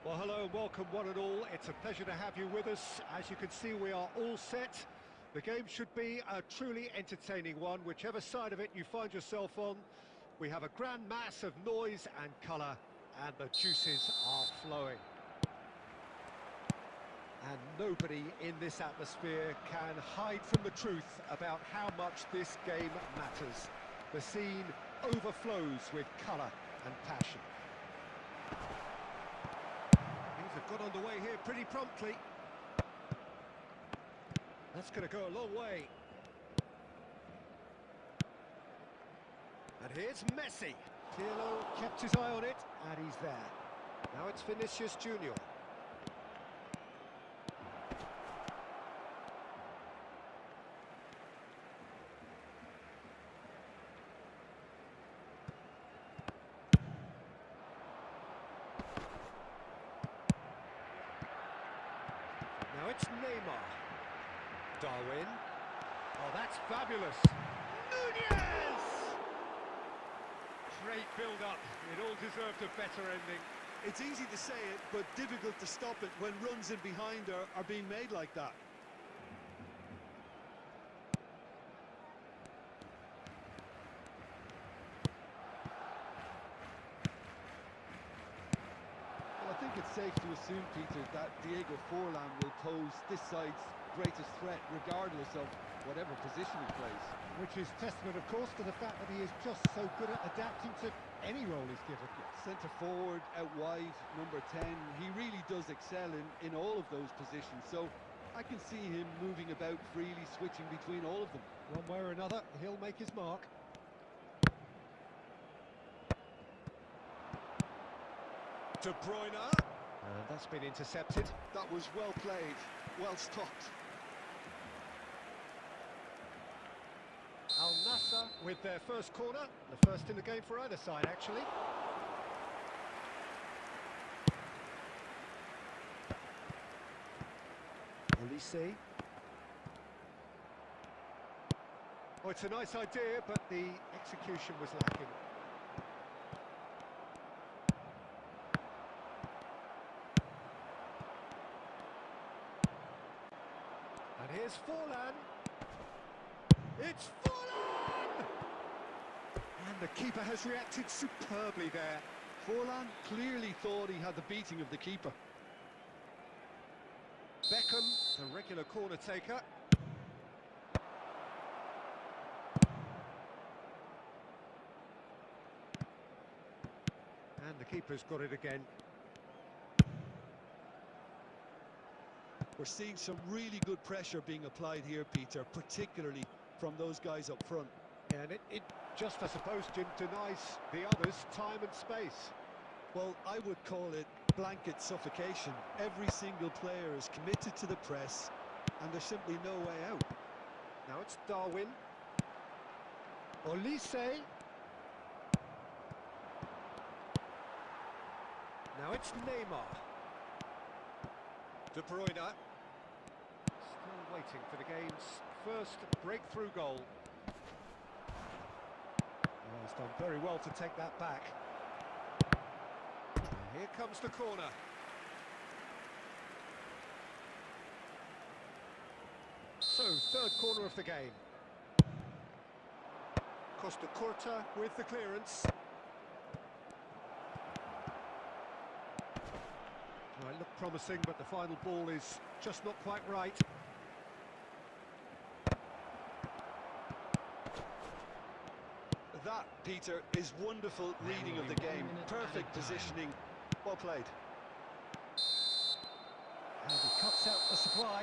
Well, hello and welcome one and all. It's a pleasure to have you with us. As you can see, we are all set. The game should be a truly entertaining one, whichever side of it you find yourself on. We have a grand mass of noise and colour, and the juices are flowing. And nobody in this atmosphere can hide from the truth about how much this game matters. The scene overflows with colour and passion. Things have got underway here pretty promptly. That's going to go a long way. And here's Messi. Pirlo kept his eye on it, and he's there. Now it's Vinicius Junior. Now it's Neymar. Darwin. Oh, that's fabulous. Nunez! Great build-up. It all deserved a better ending. It's easy to say it, but difficult to stop it when runs in behind are being made like that. Well, I think it's safe to assume, Peter, that Diego Forlan will pose this side's greatest threat regardless of whatever position he plays. Which is testament, of course, to the fact that he is just so good at adapting to any role he's given. Centre forward, out wide, number 10, he really does excel in all of those positions, so I can see him moving about freely, switching between all of them. One way or another, he'll make his mark. De Bruyne. And that's been intercepted. That was well played, well stopped. Al Nassr with their first corner, the first in the game for either side, actually. Olise. Oh, it's a nice idea, but the execution was lacking. And here's Forlan. It's Forlan! And the keeper has reacted superbly there. Forlan clearly thought he had the beating of the keeper. Beckham, the regular corner taker. And the keeper's got it again. We're seeing some really good pressure being applied here, Peter, particularly from those guys up front. And it just, I suppose, Jim, denies the others time and space. Well, I would call it blanket suffocation. Every single player is committed to the press, and there's simply no way out. Now it's Darwin. Olise. Now it's Neymar. De Bruyne. Still waiting for the game's first breakthrough goal. Oh, he's done very well to take that back. And here comes the corner. So, third corner of the game. Costa Curta with the clearance. Well, it looked promising, but the final ball is just not quite right. That, Peter, is wonderful reading of the game. Perfect positioning. Well played. And he cuts out the supply.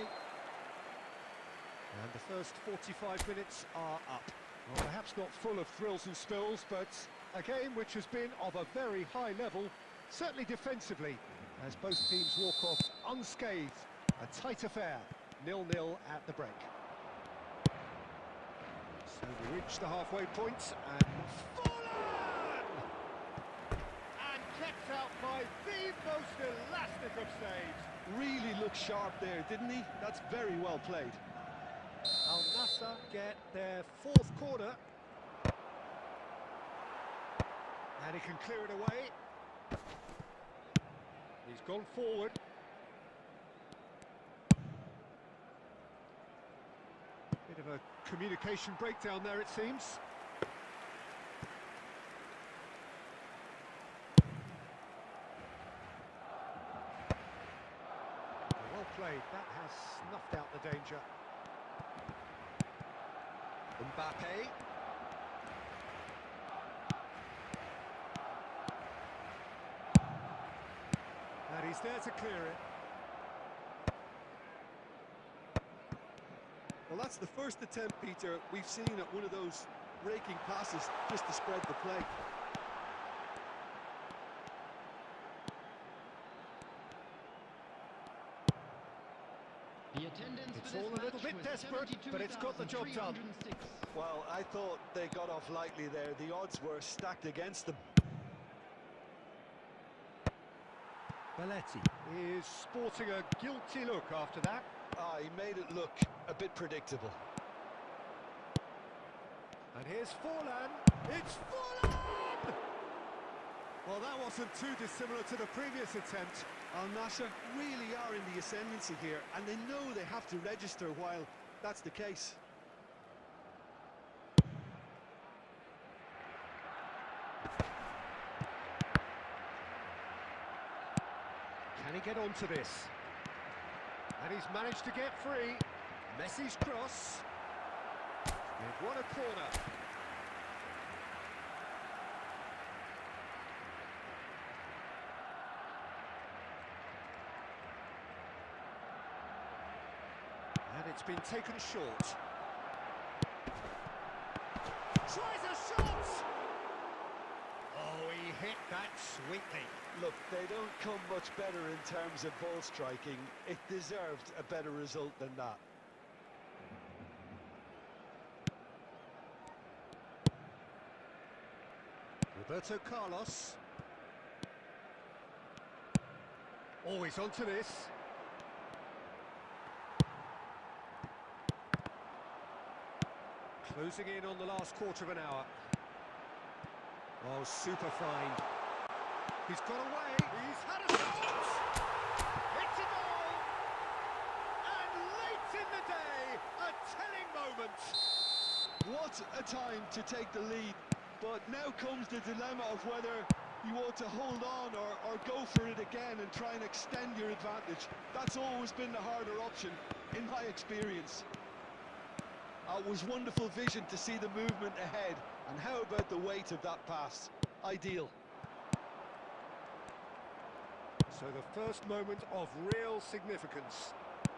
And the first 45 minutes are up. Well, perhaps not full of thrills and spills, but a game which has been of a very high level, certainly defensively, as both teams walk off unscathed. A tight affair, 0-0 at the break. So we reach the halfway point, and Forlan! And kept out by the most elastic of saves. Really looked sharp there, didn't he? That's very well played. Al Nassr get their fourth corner. And he can clear it away. He's gone forward. Bit of a communication breakdown there, it seems. Well played. That has snuffed out the danger. Mbappe. And he's there to clear it. Well, that's the first attempt, Peter, we've seen at one of those raking passes just to spread the play. It's all a little bit desperate, but it's got the job done. Well, I thought they got off lightly there. The odds were stacked against them. Belletti is sporting a guilty look after that. Ah, he made it look a bit predictable. And here's Forlan. It's Forlan! Well, that wasn't too dissimilar to the previous attempt. Al Nassr really are in the ascendancy here, and they know they have to register while that's the case. Can he get onto this? And he's managed to get free. Messi's cross. They've won a corner. And it's been taken short. Tries a shot! Oh, he hit that sweetly. Look, they don't come much better in terms of ball striking. It deserved a better result than that. Roberto Carlos. Always onto this. Closing in on the last quarter of an hour. Oh, super fine. He's got away. He's had a shot. It's a goal. And late in the day, a telling moment. What a time to take the lead. But now comes the dilemma of whether you want to hold on or go for it again and try and extend your advantage. That's always been the harder option, in my experience. It was wonderful vision to see the movement ahead. And how about the weight of that pass? Ideal. So the first moment of real significance.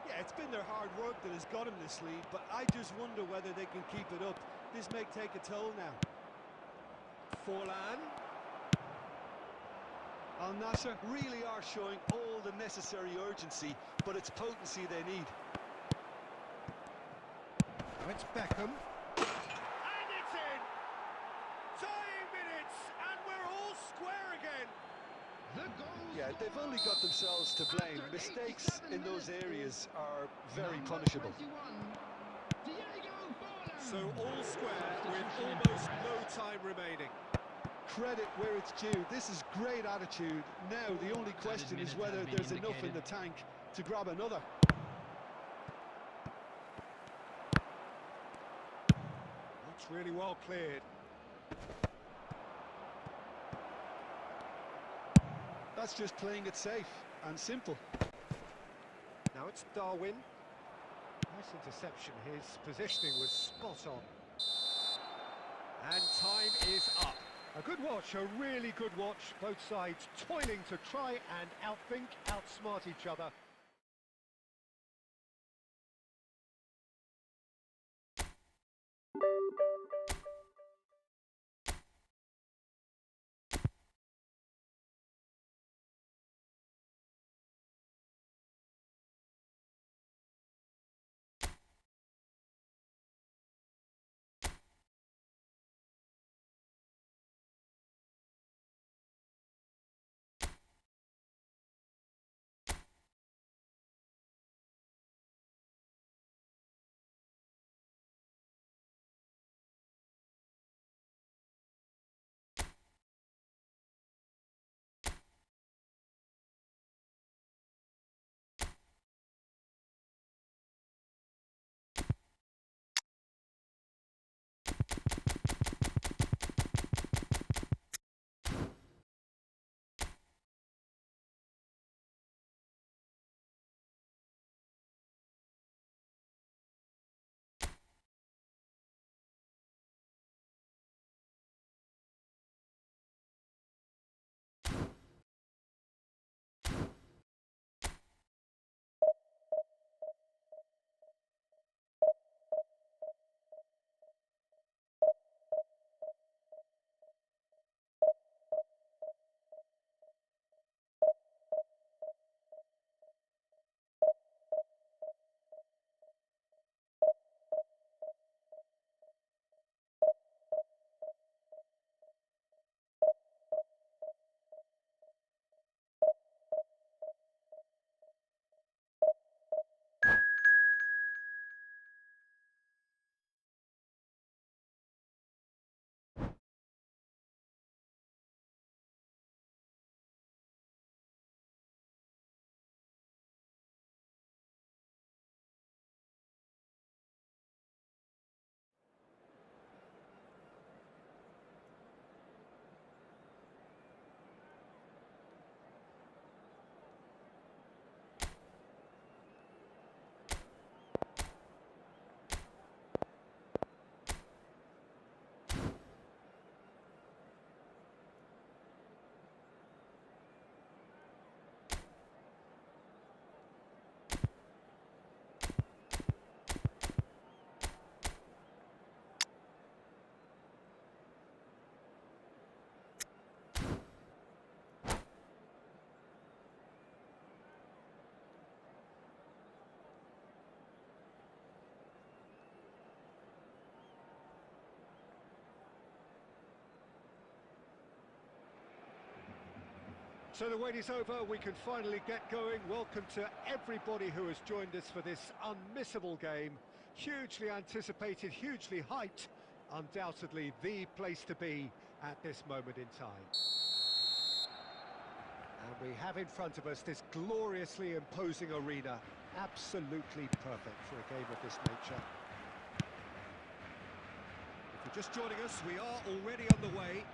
Yeah, it's been their hard work that has got them this lead, but I just wonder whether they can keep it up. This may take a toll now. Forlan. Al Nassr really are showing all the necessary urgency, but it's potency they need. Now it's Beckham. And it's in! Tying minutes, and we're all square again. Yeah, they've only got themselves to blame. Mistakes in those areas are very punishable. So all square with almost no time remaining. Credit where it's due. This is great attitude. Now the only question is whether there's enough in the tank to grab another. That's really well cleared. That's just playing it safe and simple. Now it's Darwin. Nice interception. His positioning was spot on. And time is up. A good watch, a really good watch. Both sides toiling to try and outthink, outsmart each other. So the wait is over, we can finally get going. Welcome to everybody who has joined us for this unmissable game. Hugely anticipated, hugely hyped, undoubtedly the place to be at this moment in time. And we have in front of us this gloriously imposing arena. Absolutely perfect for a game of this nature. If you're just joining us, we are already on the way.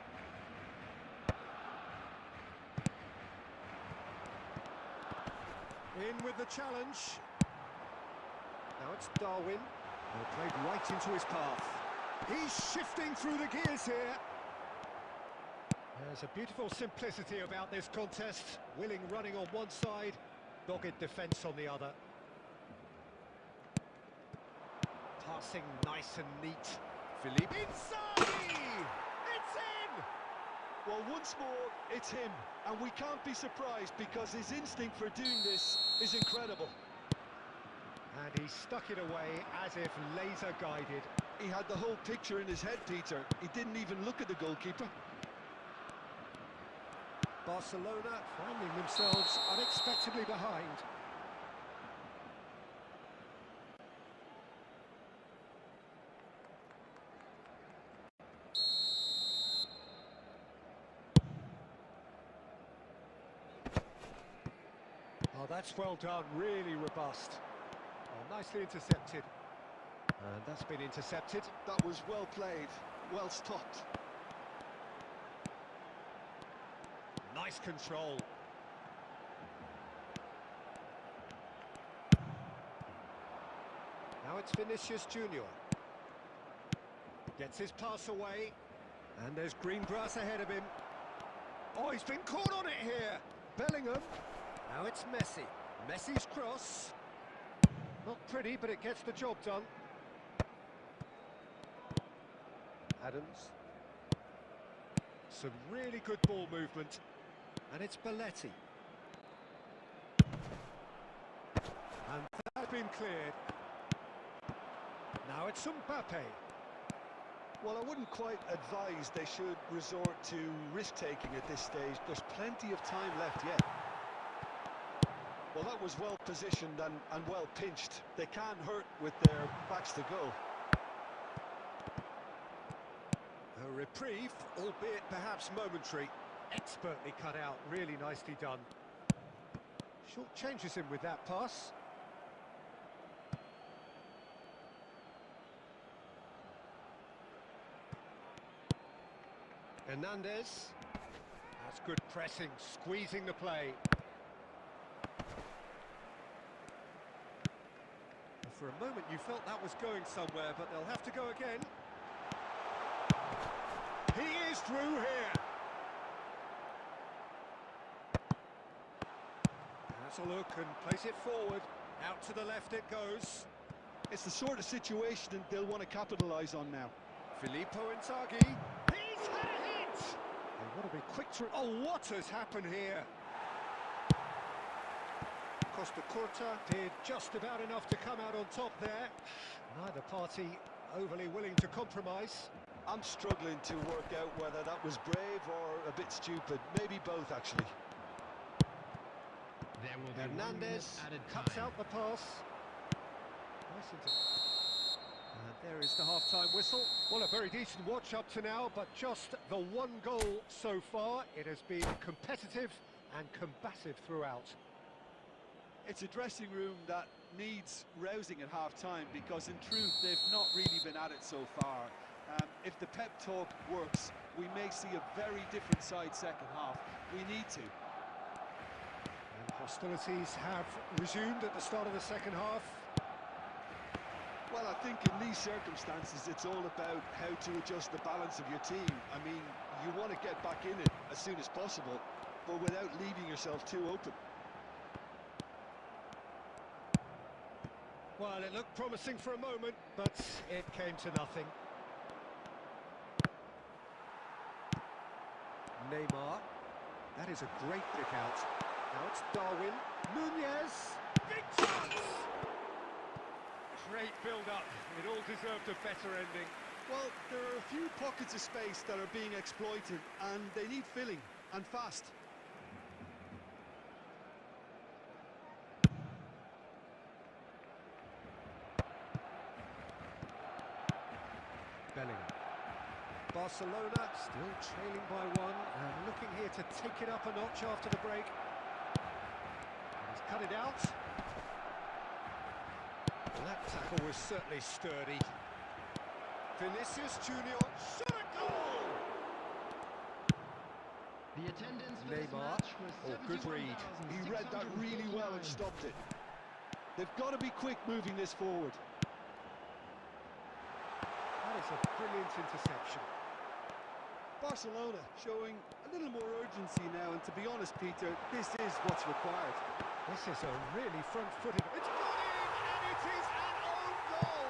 In with the challenge. Now it's Darwin. Played right into his path. He's shifting through the gears here. There's a beautiful simplicity about this contest. Willing running on one side, dogged defence on the other. Passing nice and neat. Philippe Inzaghi! It's in! Well, once more, it's him, and we can't be surprised because his instinct for doing this is incredible. And he stuck it away as if laser-guided. He had the whole picture in his head, Peter. He didn't even look at the goalkeeper. Barcelona finding themselves unexpectedly behind. Oh, that's well done, really robust. Oh, nicely intercepted. And that's been intercepted. That was well played, well stopped. Nice control. Now it's Vinicius Junior. Gets his pass away. And there's green grass ahead of him. Oh, he's been caught on it here. Bellingham. Now it's Messi. Messi's cross. Not pretty, but it gets the job done. Adams. Some really good ball movement. And it's Belletti. And that's been cleared. Now it's Mbappe. Well, I wouldn't quite advise they should resort to risk-taking at this stage. There's plenty of time left yet. Well, that was well positioned and well pinched. They can't hurt with their backs to goal. A reprieve, albeit perhaps momentary. Expertly cut out, really nicely done. Short changes him with that pass. Hernandez. That's good pressing, squeezing the play. For a moment you felt that was going somewhere, but they'll have to go again. He is through here. Has a look and plays it forward. Out to the left it goes. It's the sort of situation that they'll want to capitalise on now. Filippo Inzaghi. He's had a hit! They want to be quick to... Oh, what has happened here? Costa Curta did just about enough to come out on top there. Neither party overly willing to compromise. I'm struggling to work out whether that was brave or a bit stupid. Maybe both, actually. There will be Hernandez cuts out the pass. Nice and there is the half-time whistle. Well, a very decent watch up to now, but just the one goal so far. It has been competitive and combative throughout. It's a dressing room that needs rousing at half-time because, in truth, they've not really been at it so far. If the pep talk works, we may see a very different side second half. We need to. And hostilities have resumed at the start of the second half. Well, I think in these circumstances, it's all about how to adjust the balance of your team. I mean, you want to get back in it as soon as possible, but without leaving yourself too open. Well, it looked promising for a moment, but it came to nothing. Neymar. That is a great pick out. Now it's Darwin. Nunez. Big chance! Great build-up. It all deserved a better ending. Well, there are a few pockets of space that are being exploited, and they need filling, and fast. Bellingham. Barcelona still trailing by one and looking here to take it up a notch after the break. And he's cut it out. Well, that tackle was certainly sturdy. Vinicius Junior, shot a goal! The attendance for this Neymar, match was good read. He read that really well and stopped it. They've got to be quick moving this forward. That is a brilliant interception. Barcelona showing a little more urgency now, and to be honest, Peter, this is what's required. This is a really front-footed... It's gone in, and it is an own goal!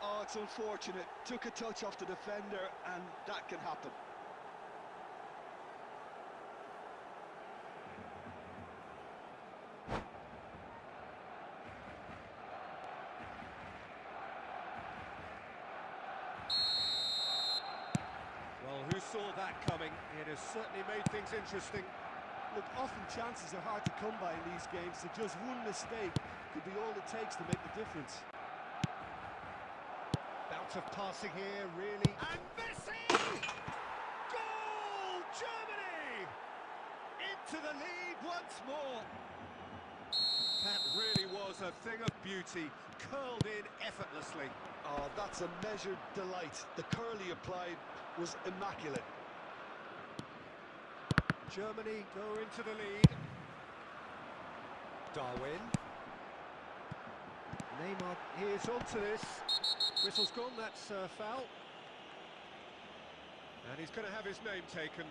Oh, it's unfortunate. Took a touch off the defender, and that can happen. Well, who saw that coming? It has certainly made things interesting. Look, often chances are hard to come by in these games, so just one mistake could be all it takes to make the difference. Bout of passing here, really. And Messi! Goal! Germany! Into the lead once more. That really was a thing of beauty, curled in effortlessly. Oh, that's a measured delight. The curl he applied was immaculate. Germany go into the lead. Darwin. Neymar here's onto this. Whistle's gone, that's a foul. And he's going to have his name taken.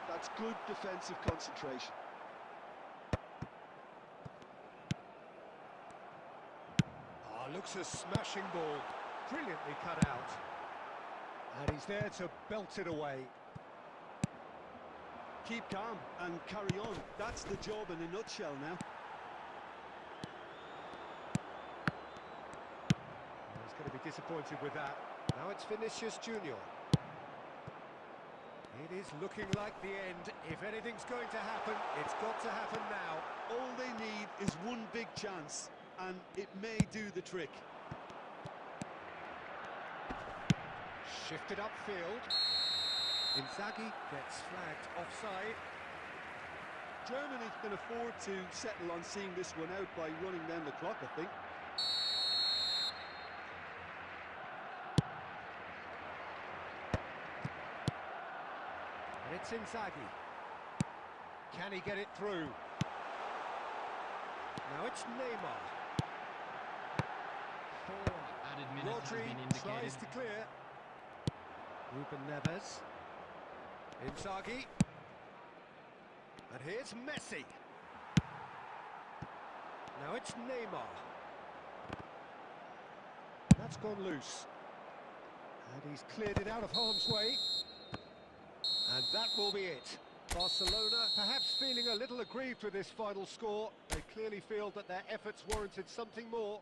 That's good defensive concentration. Looks a smashing ball. Brilliantly cut out. And he's there to belt it away. Keep calm and carry on. That's the job in a nutshell now. He's going to be disappointed with that. Now it's Vinicius Junior. It is looking like the end. If anything's going to happen, it's got to happen now. All they need is one big chance, and it may do the trick. Shifted upfield. Inzaghi gets flagged offside. Germany can afford to settle on seeing this one out by running down the clock, I think. And it's Inzaghi. Can he get it through? Now it's Neymar. 4 added minutes have Rodri been indicated. tries to clear. Ruben Neves. Inzaghi. And here's Messi. Now it's Neymar. That's gone loose. And he's cleared it out of harm's way. And that will be it. Barcelona perhaps feeling a little aggrieved with this final score. They clearly feel that their efforts warranted something more.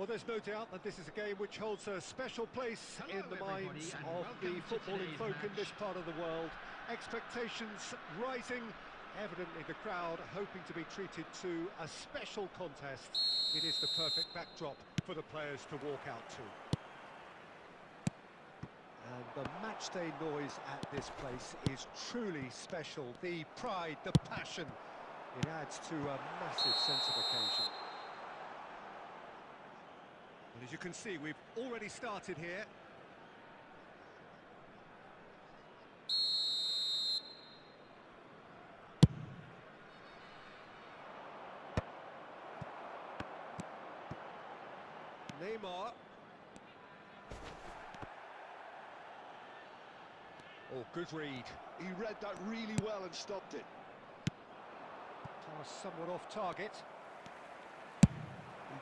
Well, there's no doubt that this is a game which holds a special place in the minds of the footballing folk in this part of the world. Expectations rising, evidently the crowd hoping to be treated to a special contest. It is the perfect backdrop for the players to walk out to. And the matchday noise at this place is truly special. The pride, the passion, it adds to a massive sense of occasion. But as you can see, we've already started here. Neymar. Oh, good read. He read that really well and stopped it. Pass somewhat off target.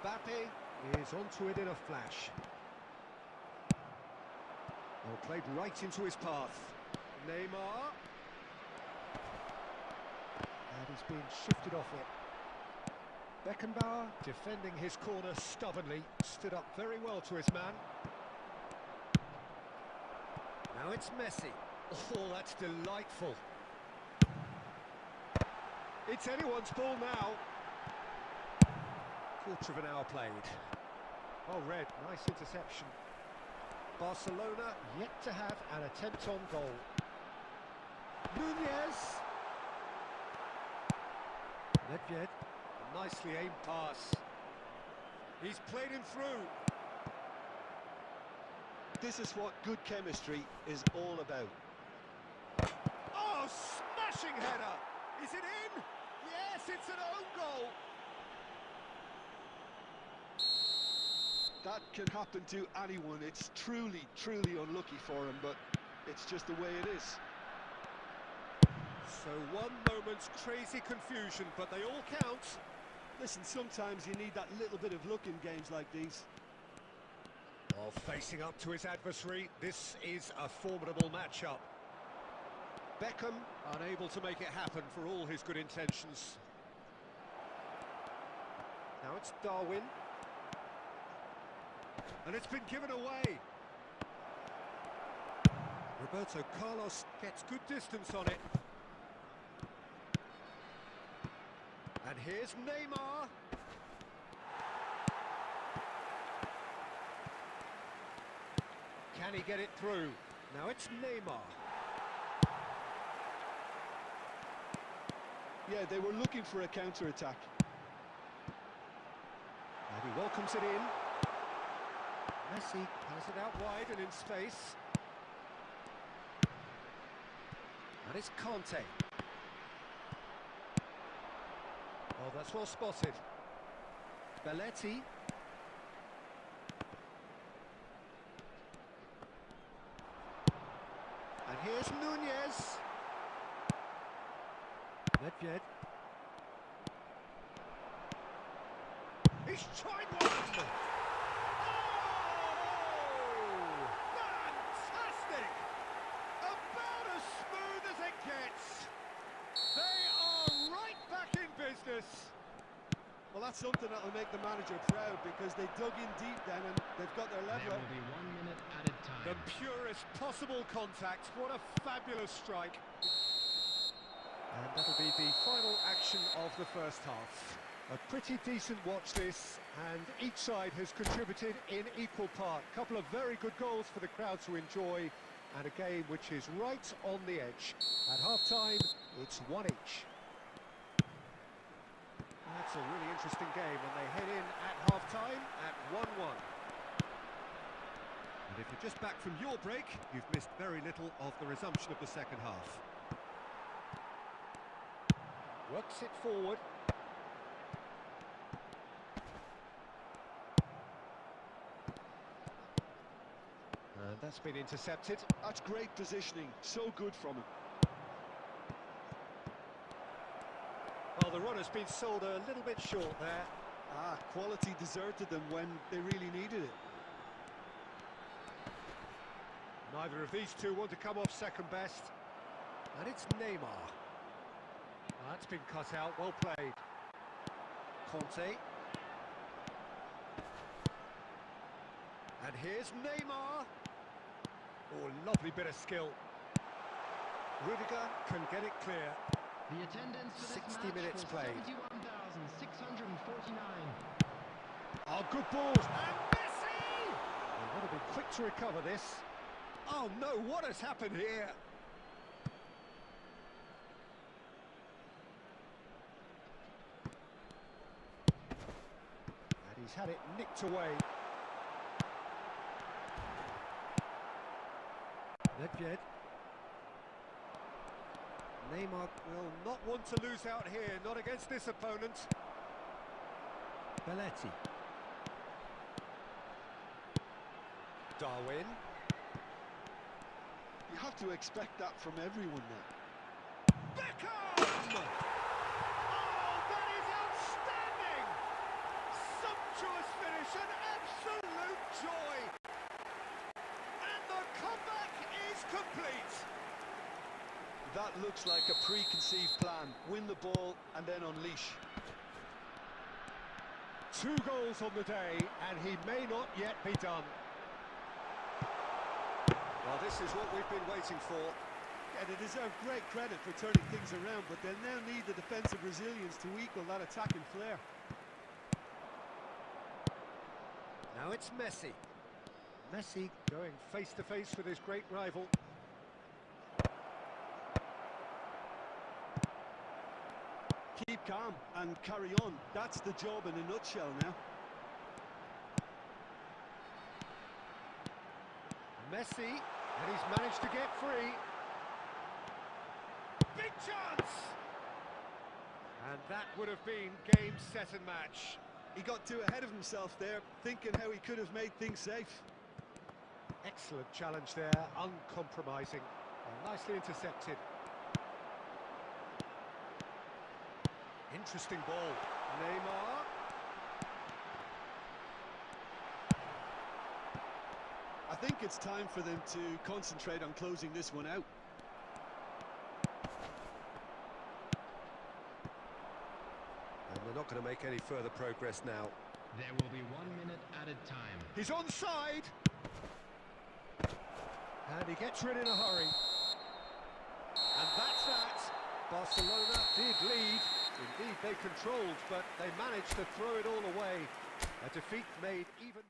Mbappe is onto it in a flash. Well, played right into his path. Neymar. And he's been shifted off it. Beckenbauer, defending his corner stubbornly, stood up very well to his man. Now it's Messi. Oh, that's delightful. It's anyone's ball now. Quarter of an hour played. Well read, nice interception. Barcelona yet to have an attempt on goal. Nunez. Nedved. Nicely aimed pass. He's played him through. This is what good chemistry is all about. Oh, smashing header! Is it in? Yes, it's an own goal! That can happen to anyone. It's truly, truly unlucky for him, but it's just the way it is. So one moment's crazy confusion, but they all count. Listen, sometimes you need that little bit of luck in games like these. While facing up to his adversary, this is a formidable matchup. Beckham unable to make it happen for all his good intentions. Now it's Darwin. And it's been given away. Roberto Carlos gets good distance on it. And here's Neymar. Can he get it through? Now it's Neymar. Yeah, they were looking for a counter-attack. And he welcomes it in. Messi has it out wide and in space. And it's Conte. Oh, that's well spotted. Belletti. And here's Nunez. Nedved. He's tried one! Oh! Fantastic! About as smooth as it gets. They are right back in business. Well, that's something that'll make the manager proud, because they dug in deep then and they've got their level. There will be 1 minute added time. The purest possible contact. What a fabulous strike. And that'll be the final action of the first half. A pretty decent watch this, and each side has contributed in equal part. A couple of very good goals for the crowd to enjoy, and a game which is right on the edge. At half-time, it's 1 each. That's a really interesting game, and they head in at half-time at 1-1. And if you're just back from your break, you've missed very little of the resumption of the second half. Works it forward. And that's been intercepted. That's great positioning, so good from him. Well, the run has been sold a little bit short there. Quality deserted them when they really needed it. Neither of these two want to come off second best. And it's Neymar. That's been cut out, well played. Conte. And here's Neymar. Oh, lovely bit of skill. Rudiger can get it clear. The attendance for this 60 match minutes was played. 71,649. Oh, good balls. And Messi! They've got to be quick to recover this. Oh, no, what has happened here? And he's had it nicked away. Nedved. Neymar will not want to lose out here, not against this opponent. Belletti. Darwin. You have to expect that from everyone now. Beckham! Oh, that is outstanding! Sumptuous finish, an absolute joy! And the comeback is complete! That looks like a preconceived plan. Win the ball and then unleash. 2 goals on the day, and he may not yet be done. Well, this is what we've been waiting for. Yeah, they deserve great credit for turning things around, but they'll now need the defensive resilience to equal that attacking flair. Now it's Messi. Messi going face-to-face with his great rival. Keep calm and carry on. That's the job in a nutshell now. Messi, and he's managed to get free. Big chance! And that would have been game, set and match. He got too ahead of himself there, thinking how he could have made things safe. Excellent challenge there, uncompromising. And nicely intercepted. Interesting ball. Neymar. I think it's time for them to concentrate on closing this one out. And they're not going to make any further progress now. There will be 1 minute added time. He's onside! And he gets rid in a hurry. And that's that. Barcelona did lead. Indeed, they controlled, but they managed to throw it all away. A defeat made even...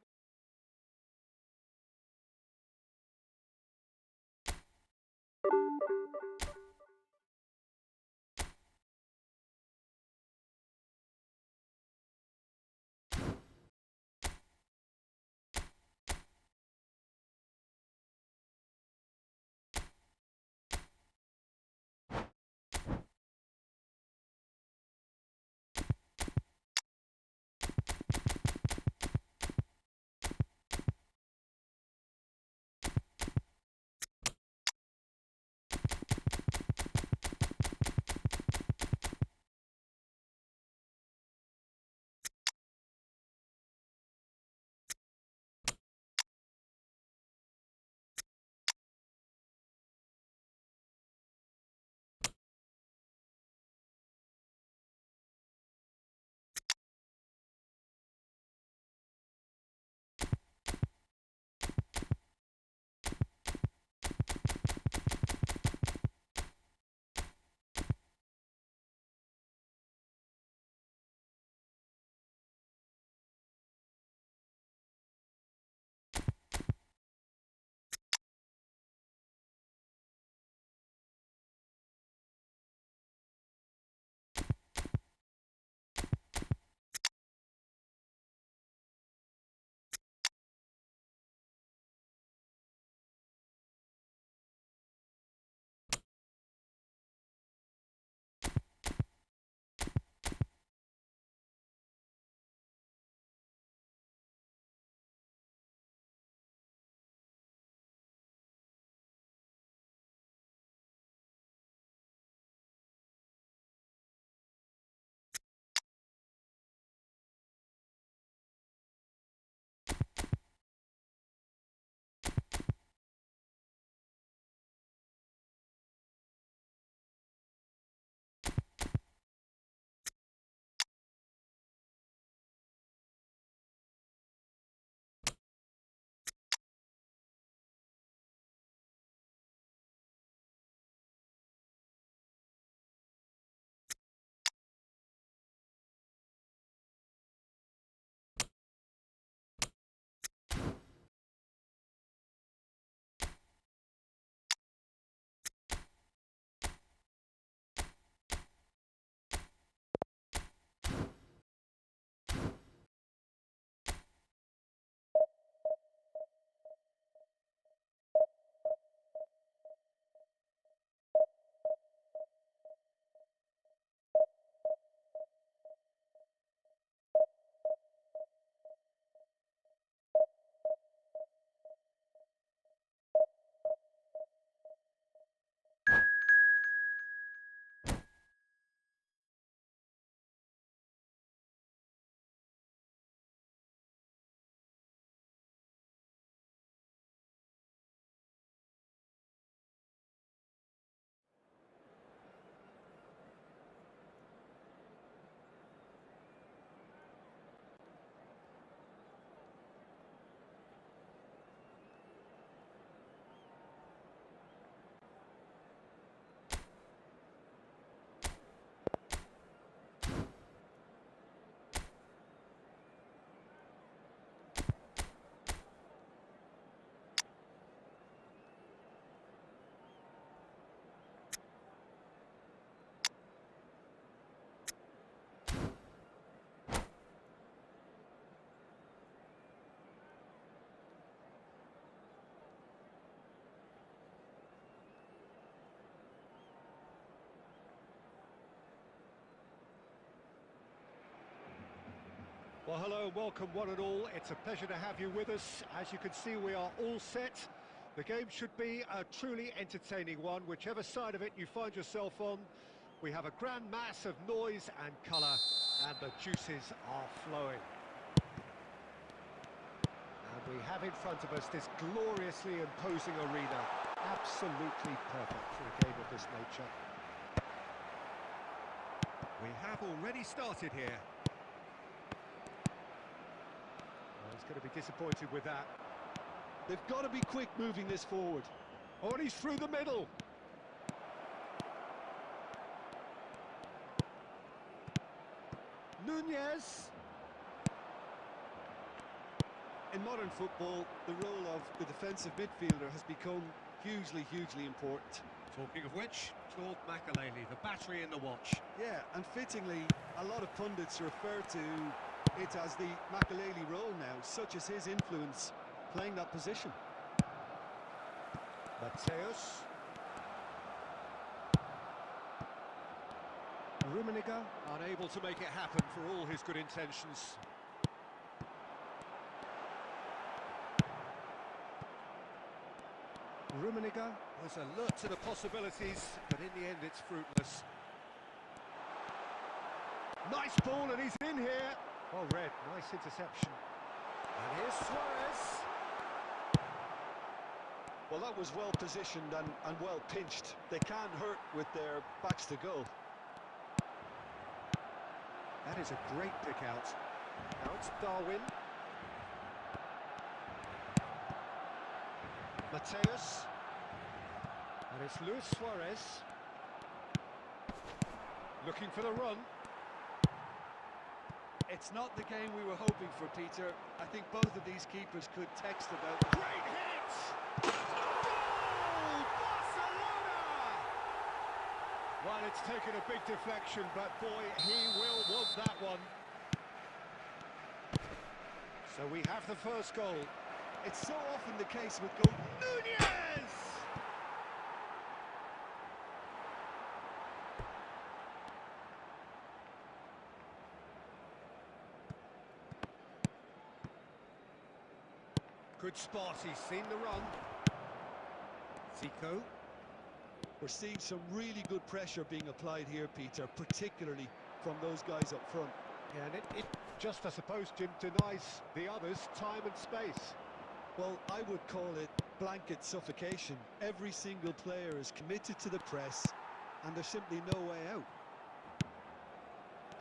Well, hello and welcome one and all. It's a pleasure to have you with us. As you can see, we are all set. The game should be a truly entertaining one, whichever side of it you find yourself on. We have a grand mass of noise and colour, and the juices are flowing. And we have in front of us this gloriously imposing arena. Absolutely perfect for a game of this nature. We have already started here. Well, he's going to be disappointed with that. They've got to be quick moving this forward. Oh, and he's through the middle. Nunez. In modern football, the role of the defensive midfielder has become hugely important. Talking of which, Claude Makelele, the battery in the watch. Yeah, and fittingly, a lot of pundits refer to it as the Makelele role now, such as his influence playing that position. Mateus. Rummenigge, unable to make it happen for all his good intentions. Rummenigge was alert to the possibilities, but in the end it's fruitless. Nice ball, and he's in here. Well read, nice interception. And here's Suarez. Well, that was well positioned and well pinched. They can't hurt with their backs to goal. That is a great pick out. Now it's Darwin. Mateus. And it's Luis Suarez. Looking for the run. It's not the game we were hoping for, Peter. I think both of these keepers could text about... Great hit! Goal! Barcelona! Well, it's taken a big deflection, but boy, he will want that one. So we have the first goal. It's so often the case with goal. Nunez! Good spot, he's seen the run. Zico. We're seeing some really good pressure being applied here, Peter, particularly from those guys up front. Yeah, and it just, I suppose, Jim, denies the others time and space. Well, I would call it blanket suffocation. Every single player is committed to the press, and there's simply no way out.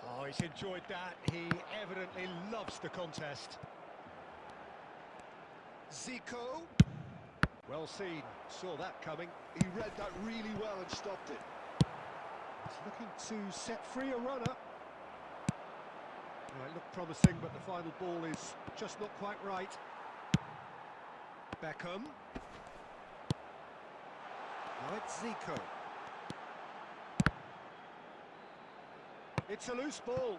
Oh, he's enjoyed that. He evidently loves the contest. Zico. Well seen. Saw that coming. He read that really well and stopped it. He's looking to set free a runner. Well, it looked promising, but the final ball is just not quite right. Beckham. Now it's Zico. It's a loose ball.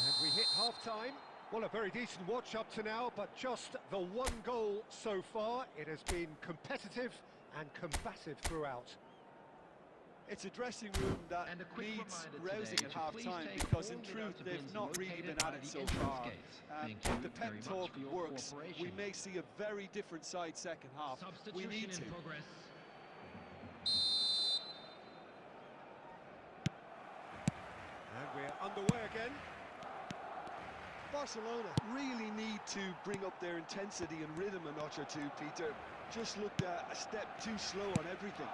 And we hit half-time. Well, a very decent watch up to now, but just the one goal so far. It has been competitive and combative throughout. It's a dressing room that needs rousing at half-time, because in truth they've not really been at it so far. If the pep talk works, we may see a very different side second half. We need to. And we're underway again. Barcelona really need to bring up their intensity and rhythm a notch or two, Peter. Just looked a step too slow on everything.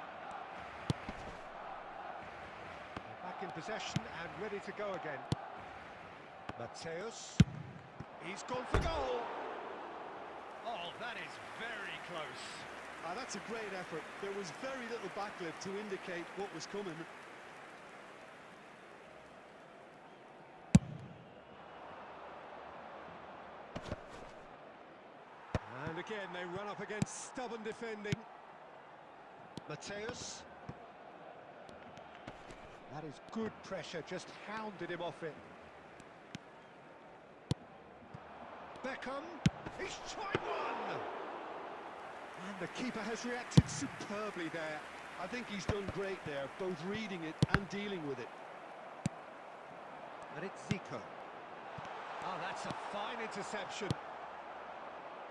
Back in possession and ready to go again. Mateus. He's gone for goal. Oh, that is very close. That's a great effort. There was very little backlift to indicate what was coming. And again, they run up against stubborn defending. Mateus. That is good pressure, just hounded him off it. Beckham, he's tried one! And the keeper has reacted superbly there. I think he's done great there, both reading it and dealing with it. And it's Zico. Oh, that's a fine interception.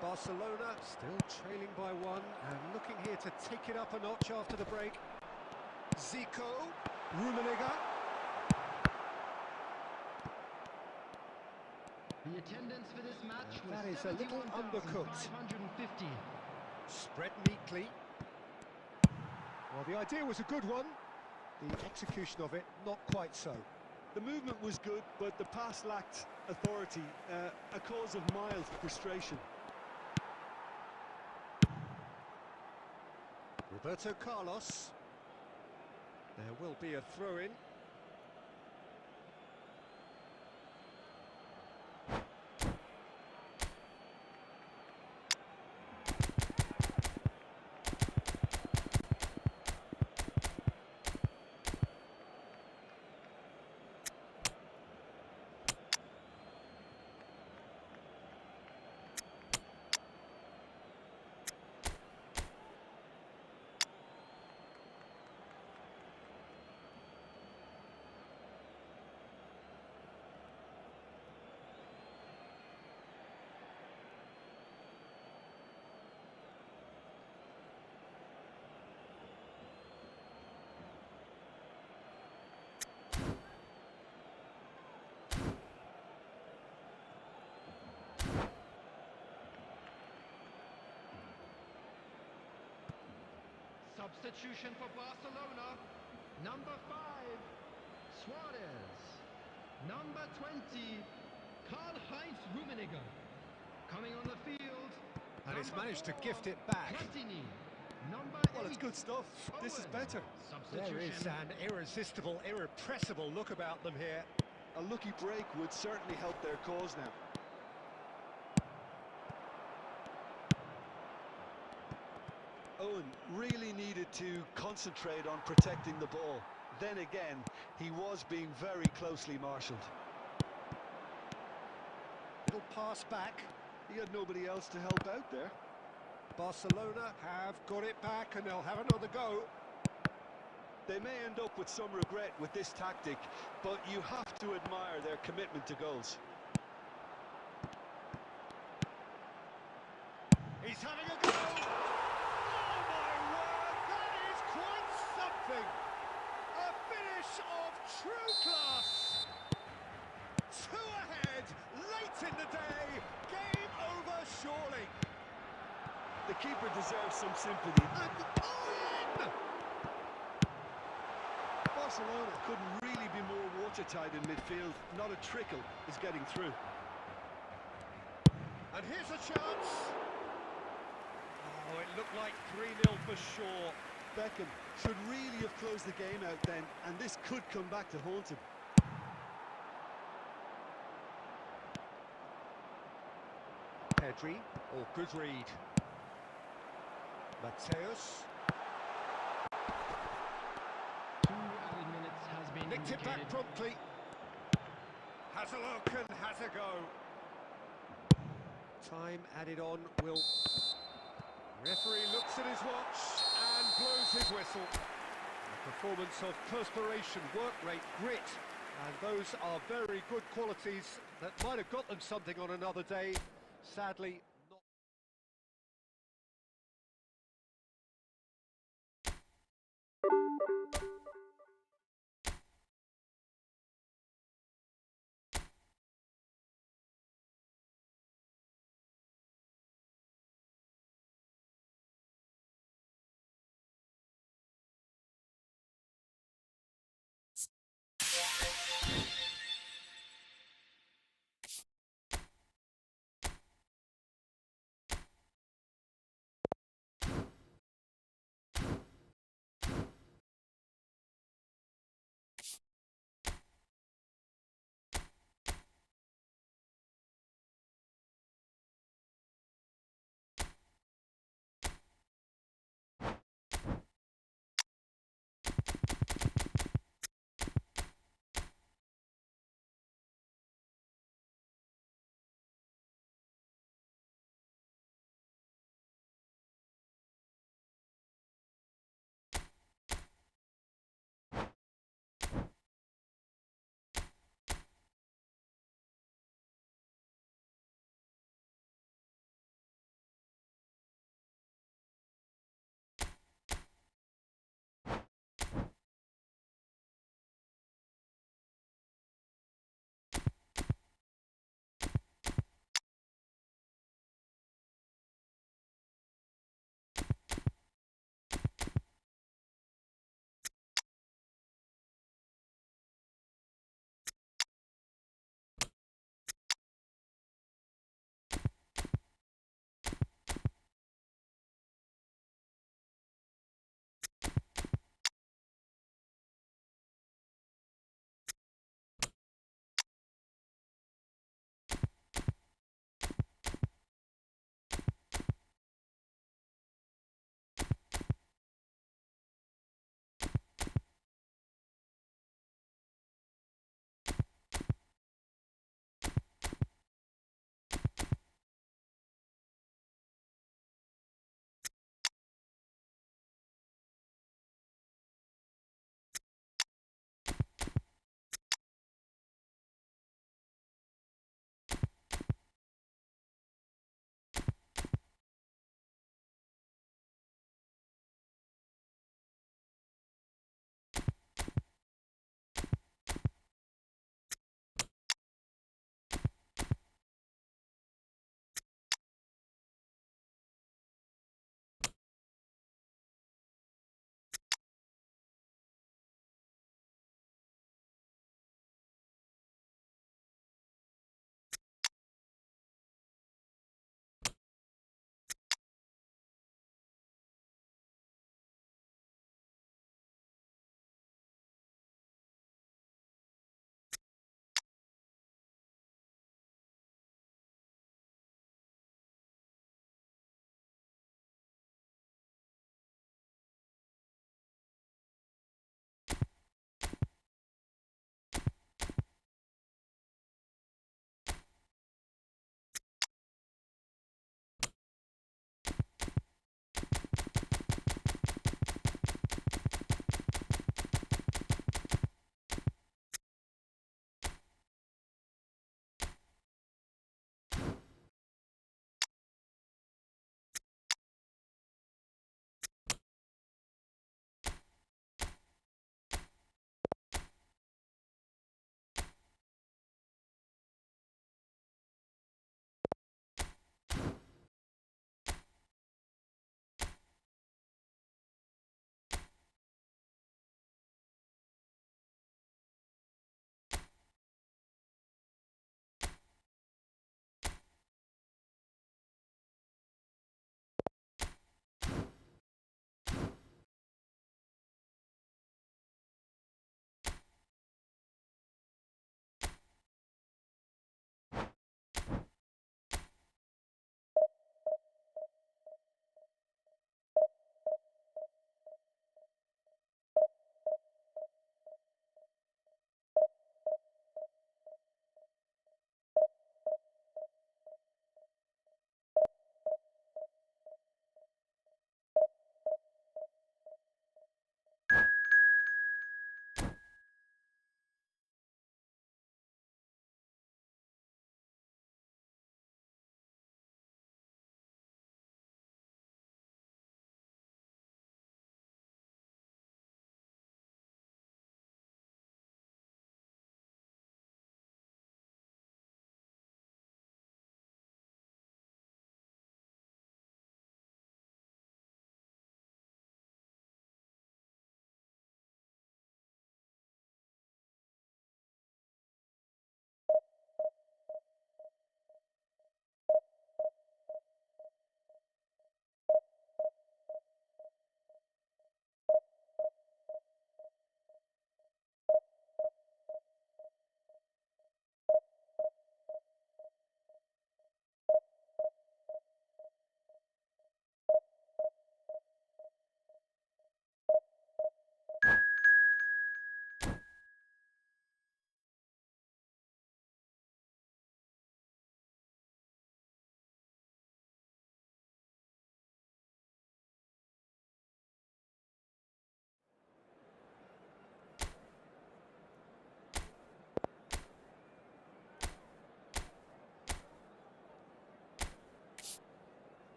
Barcelona still trailing by one and looking here to take it up a notch after the break. Zico, Rummenigge. The attendance for this match was That is a little undercooked. 71,550. Spread neatly. Well, the idea was a good one. The execution of it, not quite so. The movement was good, but the pass lacked authority, a cause of mild frustration. Roberto Carlos. There will be a throw-in. Substitution for Barcelona. Number 5, Suarez. Number 20, Karl-Heinz Rummenigge. Coming on the field. And it's number managed to 4, gift it back. Platini. Number 8. Well, it's good stuff. This is better. There is an irresistible, irrepressible look about them here. A lucky break would certainly help their cause now. Owen really needed to concentrate on protecting the ball. Then again, he was being very closely marshalled. Little pass back. He had nobody else to help out there. Barcelona have got it back and they'll have another go. They may end up with some regret with this tactic, but you have to admire their commitment to goals. He's having a go! Oh my word, that is quite something! A finish of true class! 2 ahead, late in the day, game over surely. The keeper deserves some sympathy. And in! Barcelona couldn't really be more watertight in midfield. Not a trickle is getting through. And here's a chance! Oh, it looked like 3-0 for sure. Beckham should really have closed the game out then, and this could come back to haunt him. Pedri, or good read. Mateus. 2 added minutes has been Nicked it back indicated. promptly. Has a look and has a go. Time added on will... Referee looks at his watch and blows his whistle. A performance of perspiration, work rate, grit, and those are very good qualities that might have got them something on another day. Sadly,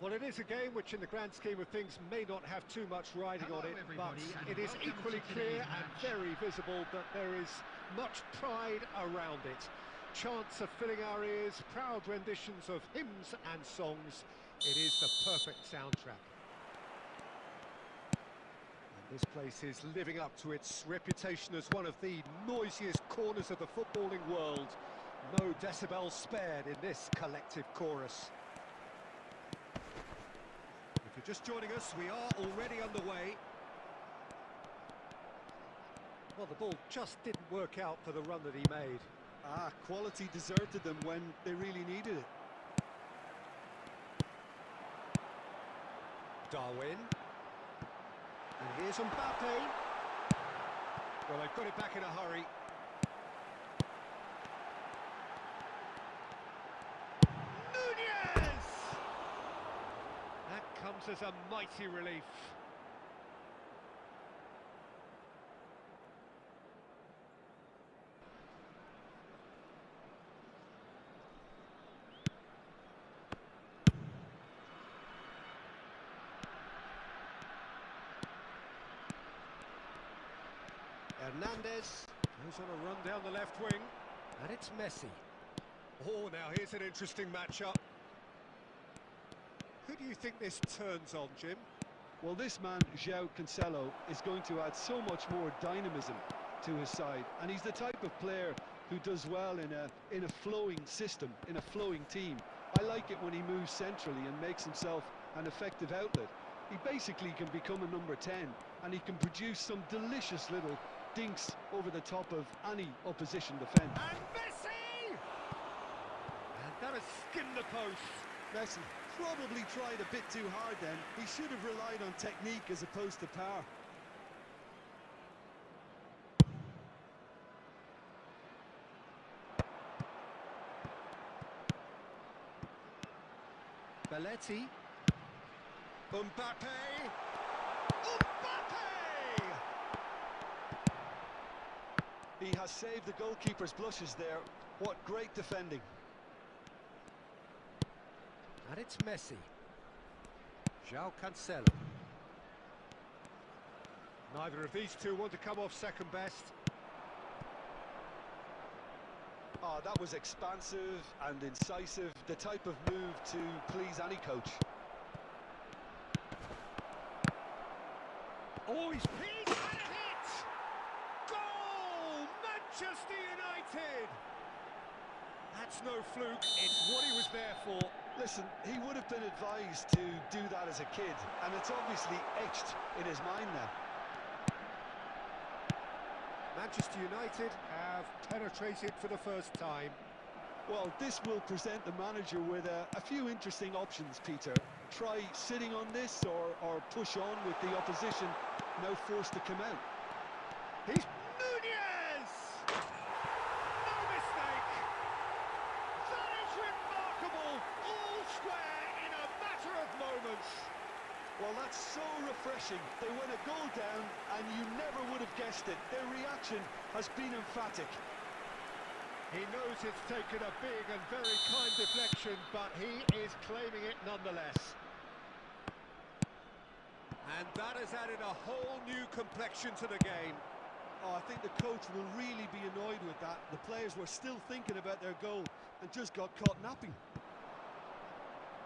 Well, it is a game which in the grand scheme of things may not have too much riding on it, but it is equally clear and very visible that there is much pride around it. Chants are filling our ears, proud renditions of hymns and songs. It is the perfect soundtrack. And this place is living up to its reputation as one of the noisiest corners of the footballing world. No decibels spared in this collective chorus. If you're just joining us, we are already underway. Well, the ball just didn't work out for the run that he made. Quality deserted them when they really needed it. Darwin. And here's Mbappe. Well, they've got it back in a hurry. Nunez! That comes as a mighty relief. Hernandez goes on a run down the left wing, and it's Messi. Oh, now here's an interesting matchup. Who do you think this turns on, Jim? Well, this man, João Cancelo, is going to add so much more dynamism to his side, and he's the type of player who does well in a flowing system, in a flowing team. I like it when he moves centrally and makes himself an effective outlet. He basically can become a number 10, and he can produce some delicious little dinks over the top of any opposition defence. And Messi! And that has skimmed the post. Messi probably tried a bit too hard then. He should have relied on technique as opposed to power. Belletti. Mbappe! He has saved the goalkeeper's blushes there. What great defending. And it's Messi. João Cancelo. Neither of these two want to come off second best. Oh, that was expansive and incisive. The type of move to please any coach. Oh, he's and a hit! Goal! Manchester United! That's no fluke, it's what he was there for. Listen, he would have been advised to do that as a kid, and it's obviously etched in his mind now. Manchester United have penetrated for the first time. Well, this will present the manager with a few interesting options, Peter. Try sitting on this or push on with the opposition now forced to come out. He's Nunez! No mistake! That is remarkable! All square in a matter of moments. Well, that's so refreshing. They went a goal down and you never would have guessed it. Their reaction has been emphatic. He knows it's taken a big and very kind deflection, but he is claiming it nonetheless. And that has added a whole new complexion to the game. Oh, I think the coach will really be annoyed with that. The players were still thinking about their goal and just got caught napping.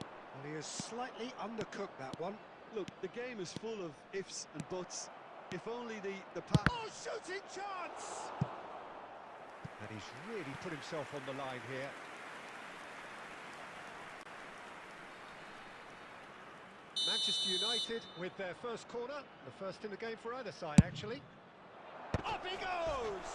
Well, he has slightly undercooked that one. Look, the game is full of ifs and buts. If only the pass... Oh, shooting chance! And he's really put himself on the line here. Manchester United with their first corner, the first in the game for either side, actually. Up he goes!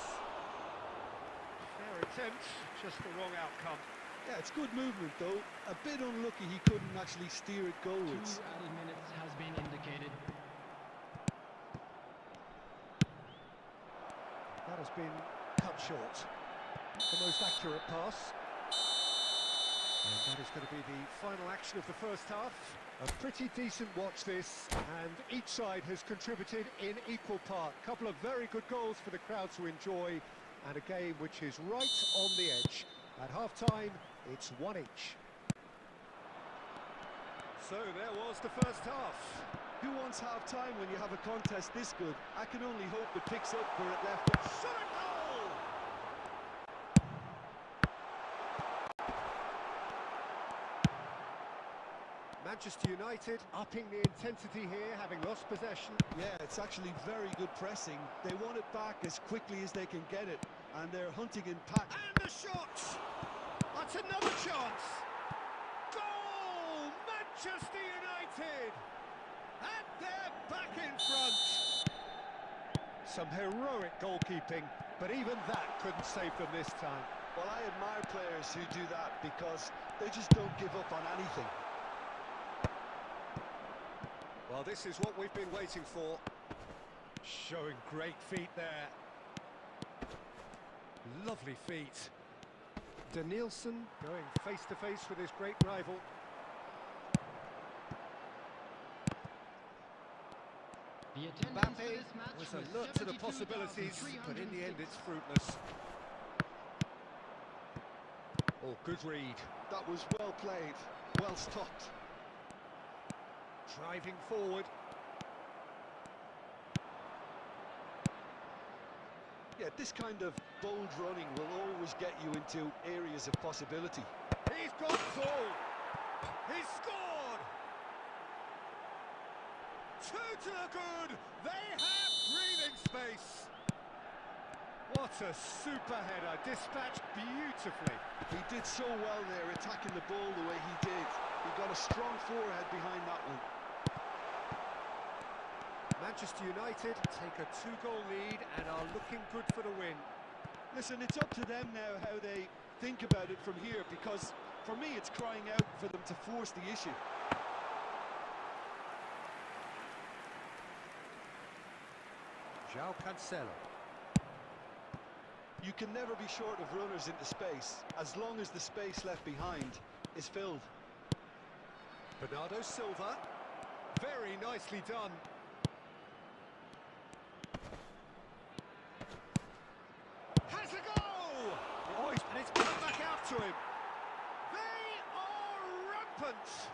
Fair attempt, just the wrong outcome. Yeah, it's good movement, though. A bit unlucky he couldn't actually steer it goalwards. 2 added minutes has been indicated. That has been cut short. The most accurate pass. And that is going to be the final action of the first half. A pretty decent watch this, and each side has contributed in equal part. A couple of very good goals for the crowd to enjoy, and a game which is right on the edge. At half-time, it's 1 each. So there was the first half. Who wants half-time when you have a contest this good? I can only hope it picks up where it left off. Shot a goal! Manchester United upping the intensity here, having lost possession. Yeah, it's actually very good pressing. They want it back as quickly as they can get it, and they're hunting in pack. And the shot! That's another chance! Goal! Manchester United! And they're back in front! Some heroic goalkeeping, but even that couldn't save them this time. Well, I admire players who do that because they just don't give up on anything. Well, this is what we've been waiting for. Showing great feet there. Lovely feet. Danielson going face-to-face with his great rival. The attendance for Mbappe this match was was alert to the possibilities, but in the end 72,306. it's fruitless. Oh, good read. That was well played, well stopped. Driving forward. Yeah, this kind of bold running will always get you into areas of possibility. He's got goal. He's scored. 2 to the good. They have breathing space. What a super header, dispatched beautifully. He did so well there, attacking the ball the way he did. He got a strong forehead behind that one. Manchester United take a 2-goal lead and are looking good for the win. Listen, it's up to them now how they think about it from here, because for me it's crying out for them to force the issue. João Cancelo. You can never be short of runners into space, as long as the space left behind is filled. Bernardo Silva. Very nicely done. Has a goal! Oh, and it's cut back out to him. They are rampant.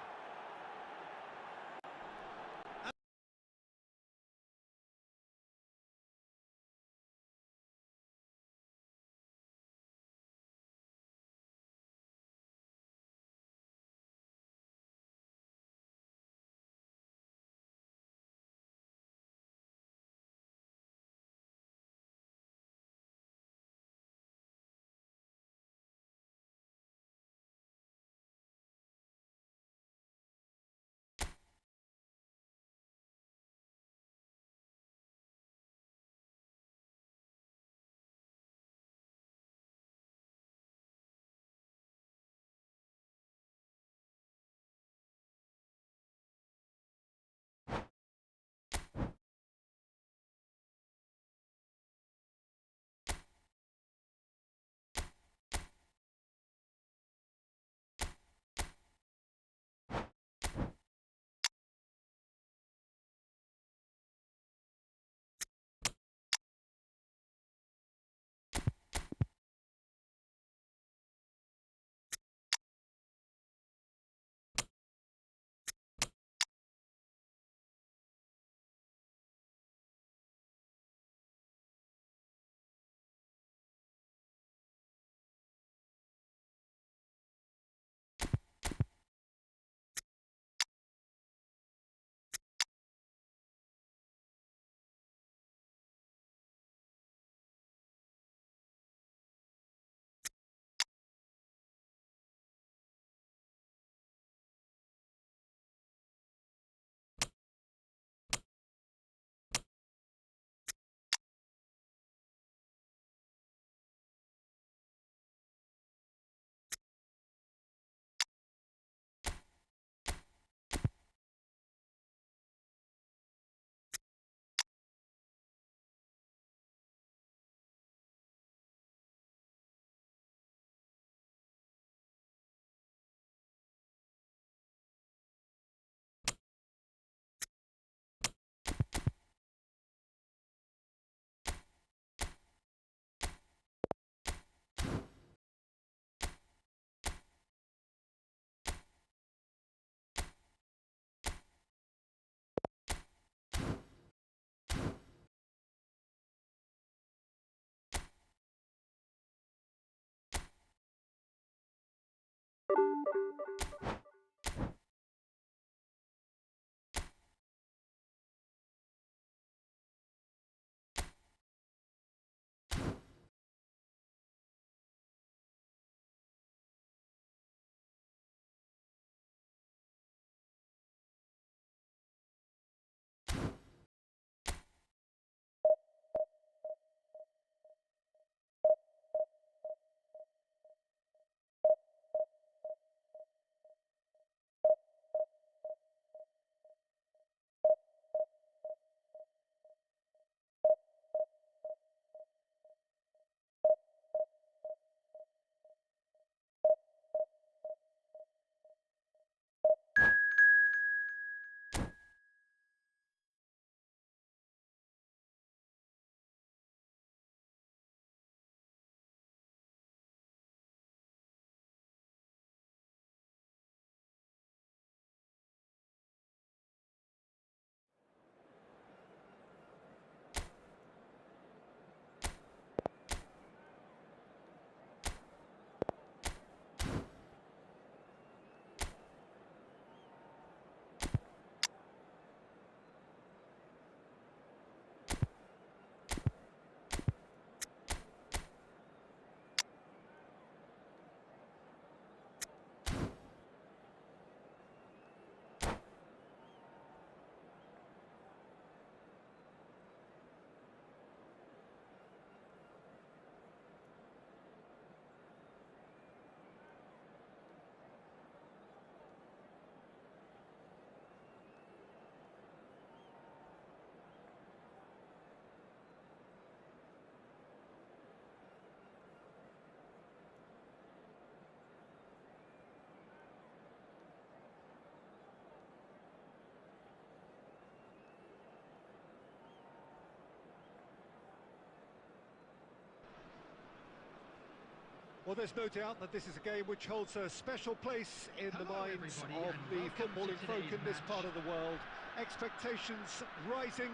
Well, there's no doubt that this is a game which holds a special place in the Hello, minds everybody, of and the welcome to footballing folk in today's this part match. of the world. Expectations rising,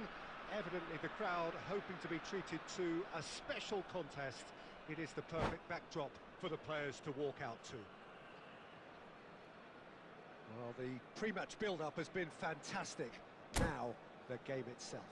evidently the crowd hoping to be treated to a special contest. It is the perfect backdrop for the players to walk out to. Well, the pre-match build-up has been fantastic. Now, the game itself.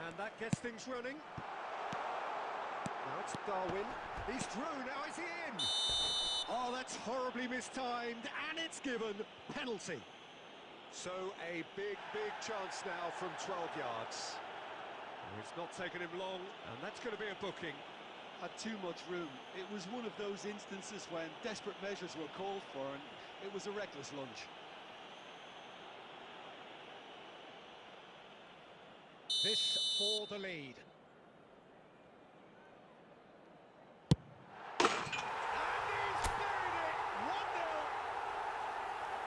And that gets things running. Now it's Darwin. He's through, now is he in? Oh, that's horribly mistimed, and it's given. Penalty. So a big chance now from 12 yards. It's not taken him long, and that's going to be a booking. Had too much room. It was one of those instances when desperate measures were called for, and it was a reckless lunge. This for the lead. And he's buried it! 1-0.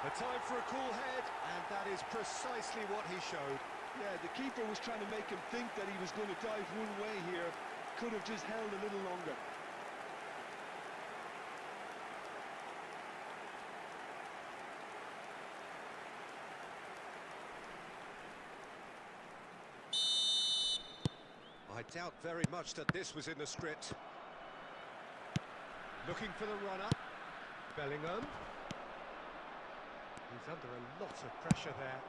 The time for a cool head, and that is precisely what he showed. Yeah, the keeper was trying to make him think that he was going to dive one way here. Could have just held a little longer. I doubt very much that this was in the script. Looking for the runner. Bellingham. He's under a lot of pressure there.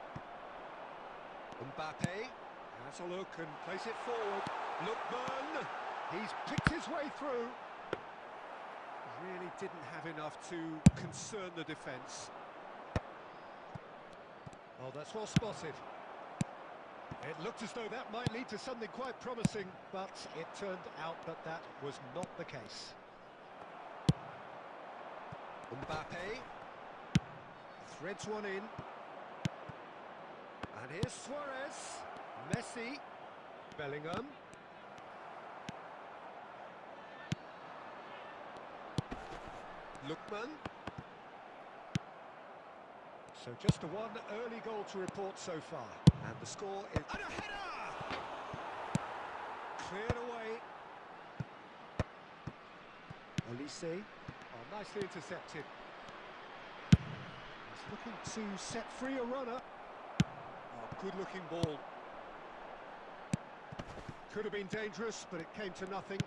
Mbappe has a look and plays it forward. Lookman. He's picked his way through. Really didn't have enough to concern the defence. Oh, that's well spotted. It looked as though that might lead to something quite promising, but it turned out that that was not the case. Mbappe threads one in. And here's Suarez. Messi. Bellingham. Lookman. So just the one early goal to report so far. And the score is... And a header! Cleared away. Olise. Oh, nicely intercepted. He's looking to set free a runner. Oh, good-looking ball. Could have been dangerous, but it came to nothing.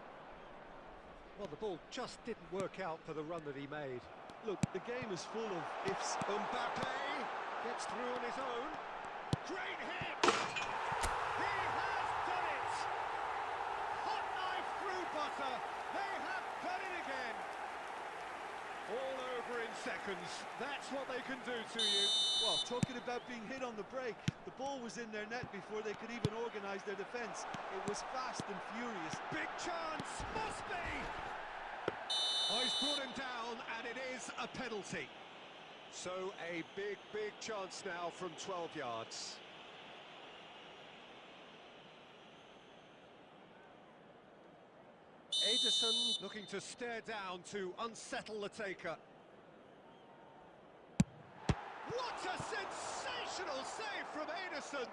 Well, the ball just didn't work out for the run that he made. Look, the game is full of ifs. Mbappe gets through on his own. Great hit! He has done it! Hot knife through butter. They have done it again. All over in seconds. That's what they can do to you. Well, talking about being hit on the break, the ball was in their net before they could even organise their defence. It was fast and furious. Big chance! Must be! Oh, he's brought him down, and it is a penalty. So a big chance now from 12 yards. Ederson looking to stare down to unsettle the taker. What a sensational save from Anderson!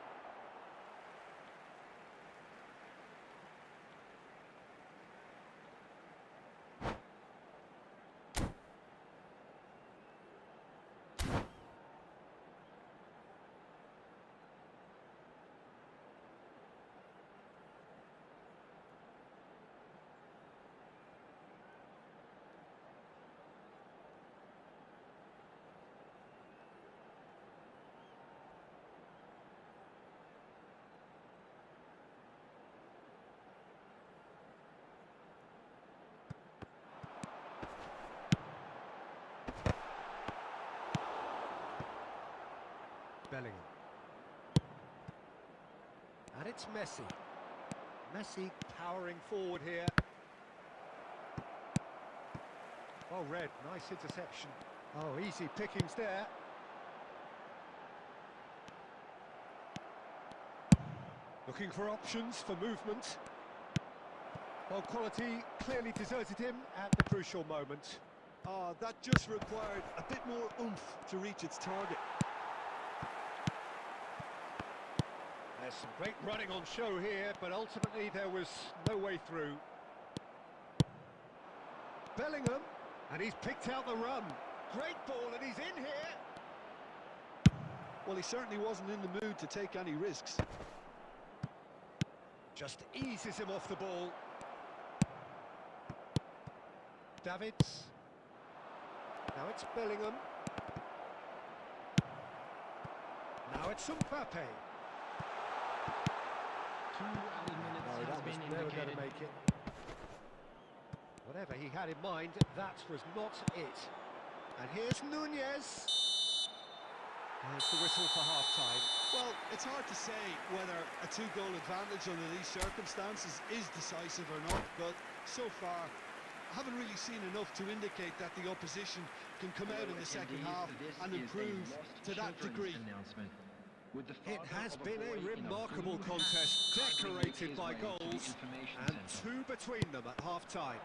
Bellingham. And it's Messi. Messi powering forward here. Well read, nice interception. Oh, easy pickings there. Looking for options for movement. Well, quality clearly deserted him at the crucial moment. That just required a bit more oomph to reach its target. There's some great running on show here, but ultimately there was no way through. Bellingham, and he's picked out the run. Great ball, and he's in here. Well, he certainly wasn't in the mood to take any risks. Just eases him off the ball. Davids. Now it's Bellingham. Now it's Mbappe. 2 added minutes No, has that was been never going indicated. to make it. Whatever he had in mind, that was not it. And here's Nunez. There's the whistle for half-time. Well, it's hard to say whether a two-goal advantage under these circumstances is decisive or not, but so far I haven't really seen enough to indicate that the opposition can come out in the second half and improve to that degree. It has been a remarkable contest, decorated by goals, and 2 between them at half-time.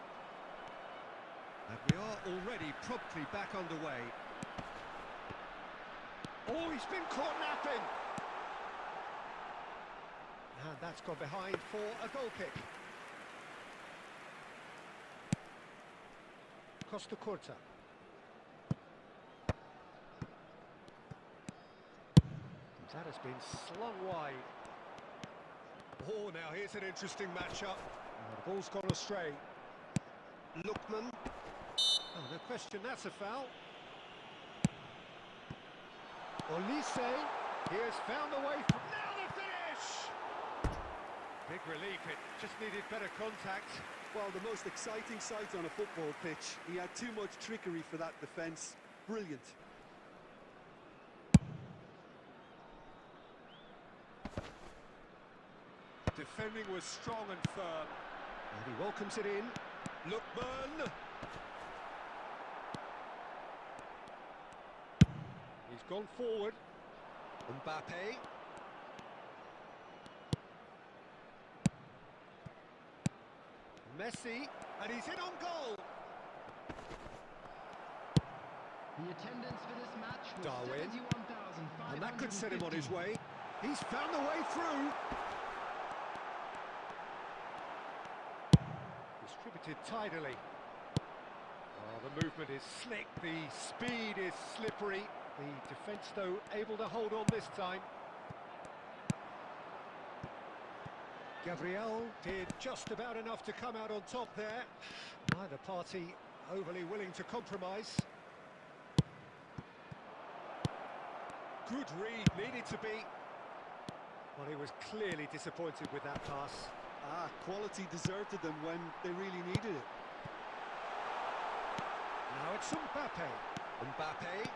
And we are already promptly back underway. Oh, he's been caught napping! And that's gone behind for a goal kick. Costa Curta. That has been slung wide. Oh, now here's an interesting matchup. The ball's gone astray. Lookman. Oh, no question, that's a foul. Olise. He has found the way. Now the finish! Big relief, it just needed better contact. Well, the most exciting sight on a football pitch. He had too much trickery for that defence. Brilliant. Defending was strong and firm. And he welcomes it in. Lookman. He's gone forward. Mbappe. Messi, and he's in on goal. The attendance for this match was Darwin. 71,550. And that could set him on his way. He's found the way through. Distributed tidily. Oh, the movement is slick, the speed is slippery. The defence, though, able to hold on this time. Gabriel did just about enough to come out on top there. Neither party overly willing to compromise. Good read, needed to be. Well, he was clearly disappointed with that pass. Quality deserted them when they really needed it. Now it's Mbappe. Mbappe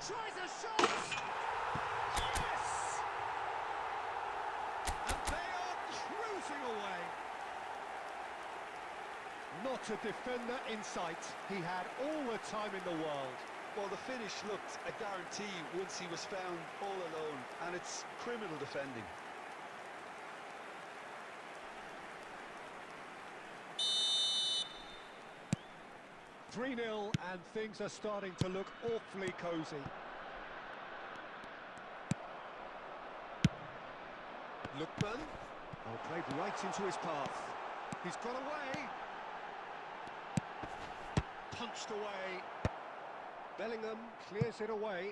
tries a shot! Yes! And they are cruising away. Not a defender in sight. He had all the time in the world. Well, the finish looked a guarantee once he was found all alone, and it's criminal defending. Three 3-0, and things are starting to look awfully cosy. Lookman. Oh, played right into his path. He's got away. Punched away. Bellingham clears it away.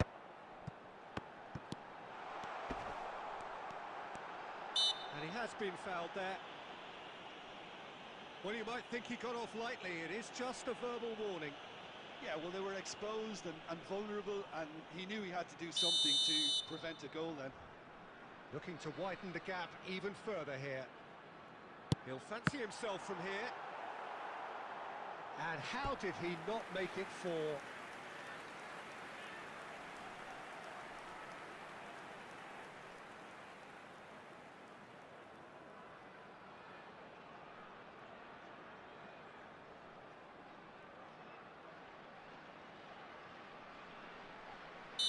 And he has been fouled there. Well, you might think he got off lightly. It is just a verbal warning. Yeah, well, they were exposed and vulnerable, and he knew he had to do something to prevent a goal then. Looking to widen the gap even further here. He'll fancy himself from here. And how did he not make it 4?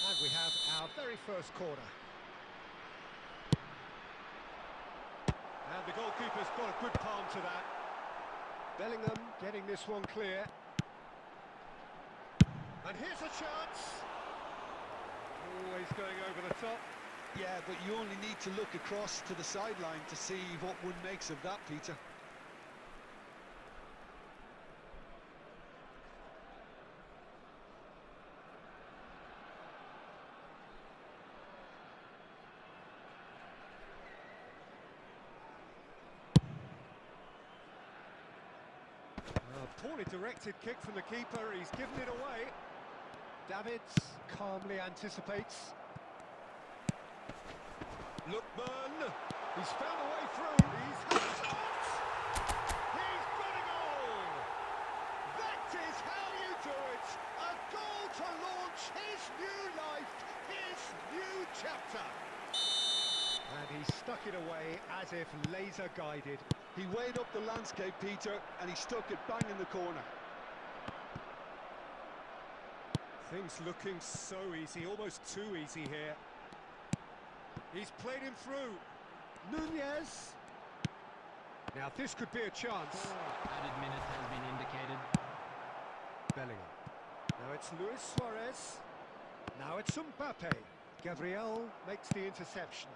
And we have our very first corner. And the goalkeeper's got a good palm to that. Bellingham getting this one clear. And here's a chance. Always going over the top. Yeah, but you only need to look across to the sideline to see what one makes of that, Peter. Poorly directed kick from the keeper, he's given it away. Davids calmly anticipates. Lookman, he's found a way through, he's had a chance! He's got a goal! That is how you do it! A goal to launch his new life, his new chapter! And he stuck it away as if laser guided. He weighed up the landscape, Peter, and he stuck it bang in the corner. Things looking so easy, almost too easy here. He's played him through. Nunez. Now this could be a chance. Added minutes has been indicated. Bellingham. Now it's Luis Suarez. Now it's Mbappe. Gabriel makes the interception.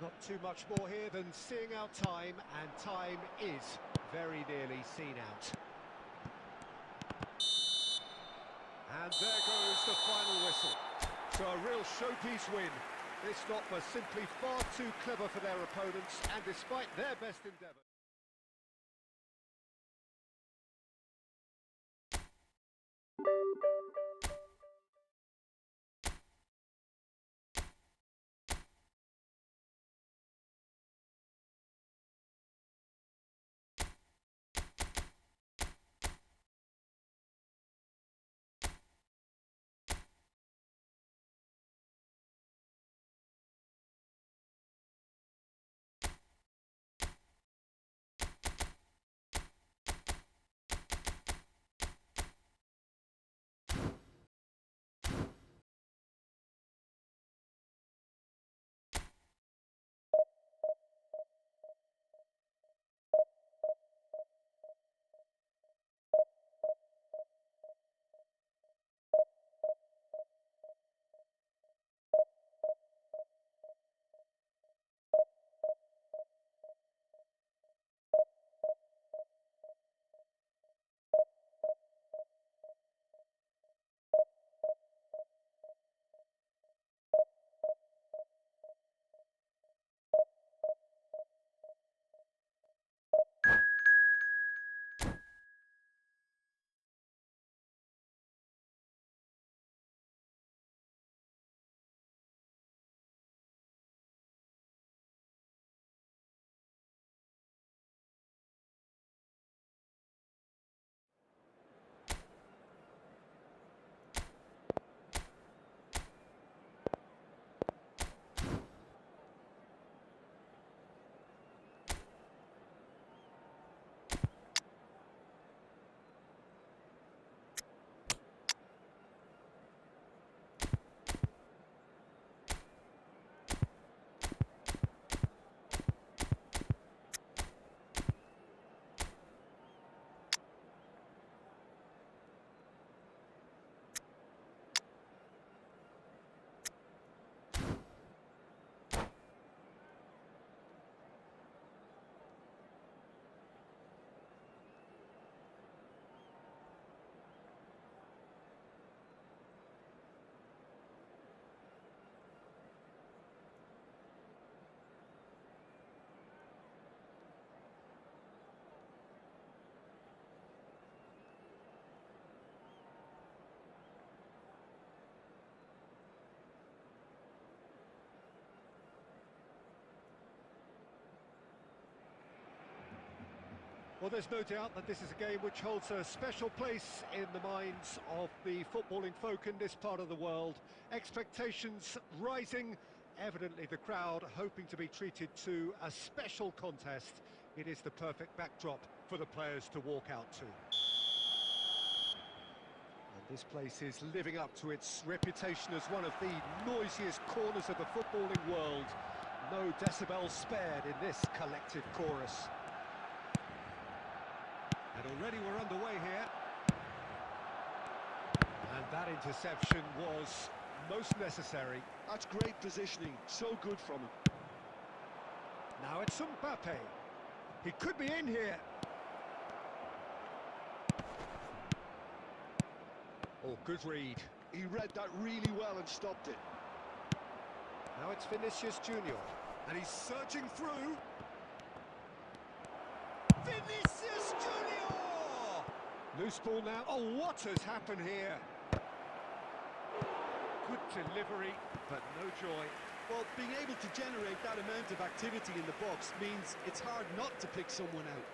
Not too much more here than seeing out time, and time is very nearly seen out. And there goes the final whistle. So a real showpiece win. This lot was simply far too clever for their opponents, and despite their best endeavour. Well, there's no doubt that this is a game which holds a special place in the minds of the footballing folk in this part of the world. Expectations rising, evidently the crowd hoping to be treated to a special contest. It is the perfect backdrop for the players to walk out to. And this place is living up to its reputation as one of the noisiest corners of the footballing world. No decibels spared in this collective chorus. And already we're underway here. And that interception was most necessary. That's great positioning, so good from him. Now it's Mbappe. He could be in here. Oh, good read. He read that really well and stopped it. Now it's Vinicius Junior. And he's surging through. Vinicius Junior! Loose ball now. Oh, what has happened here? Good delivery, but no joy. Well, being able to generate that amount of activity in the box means it's hard not to pick someone out.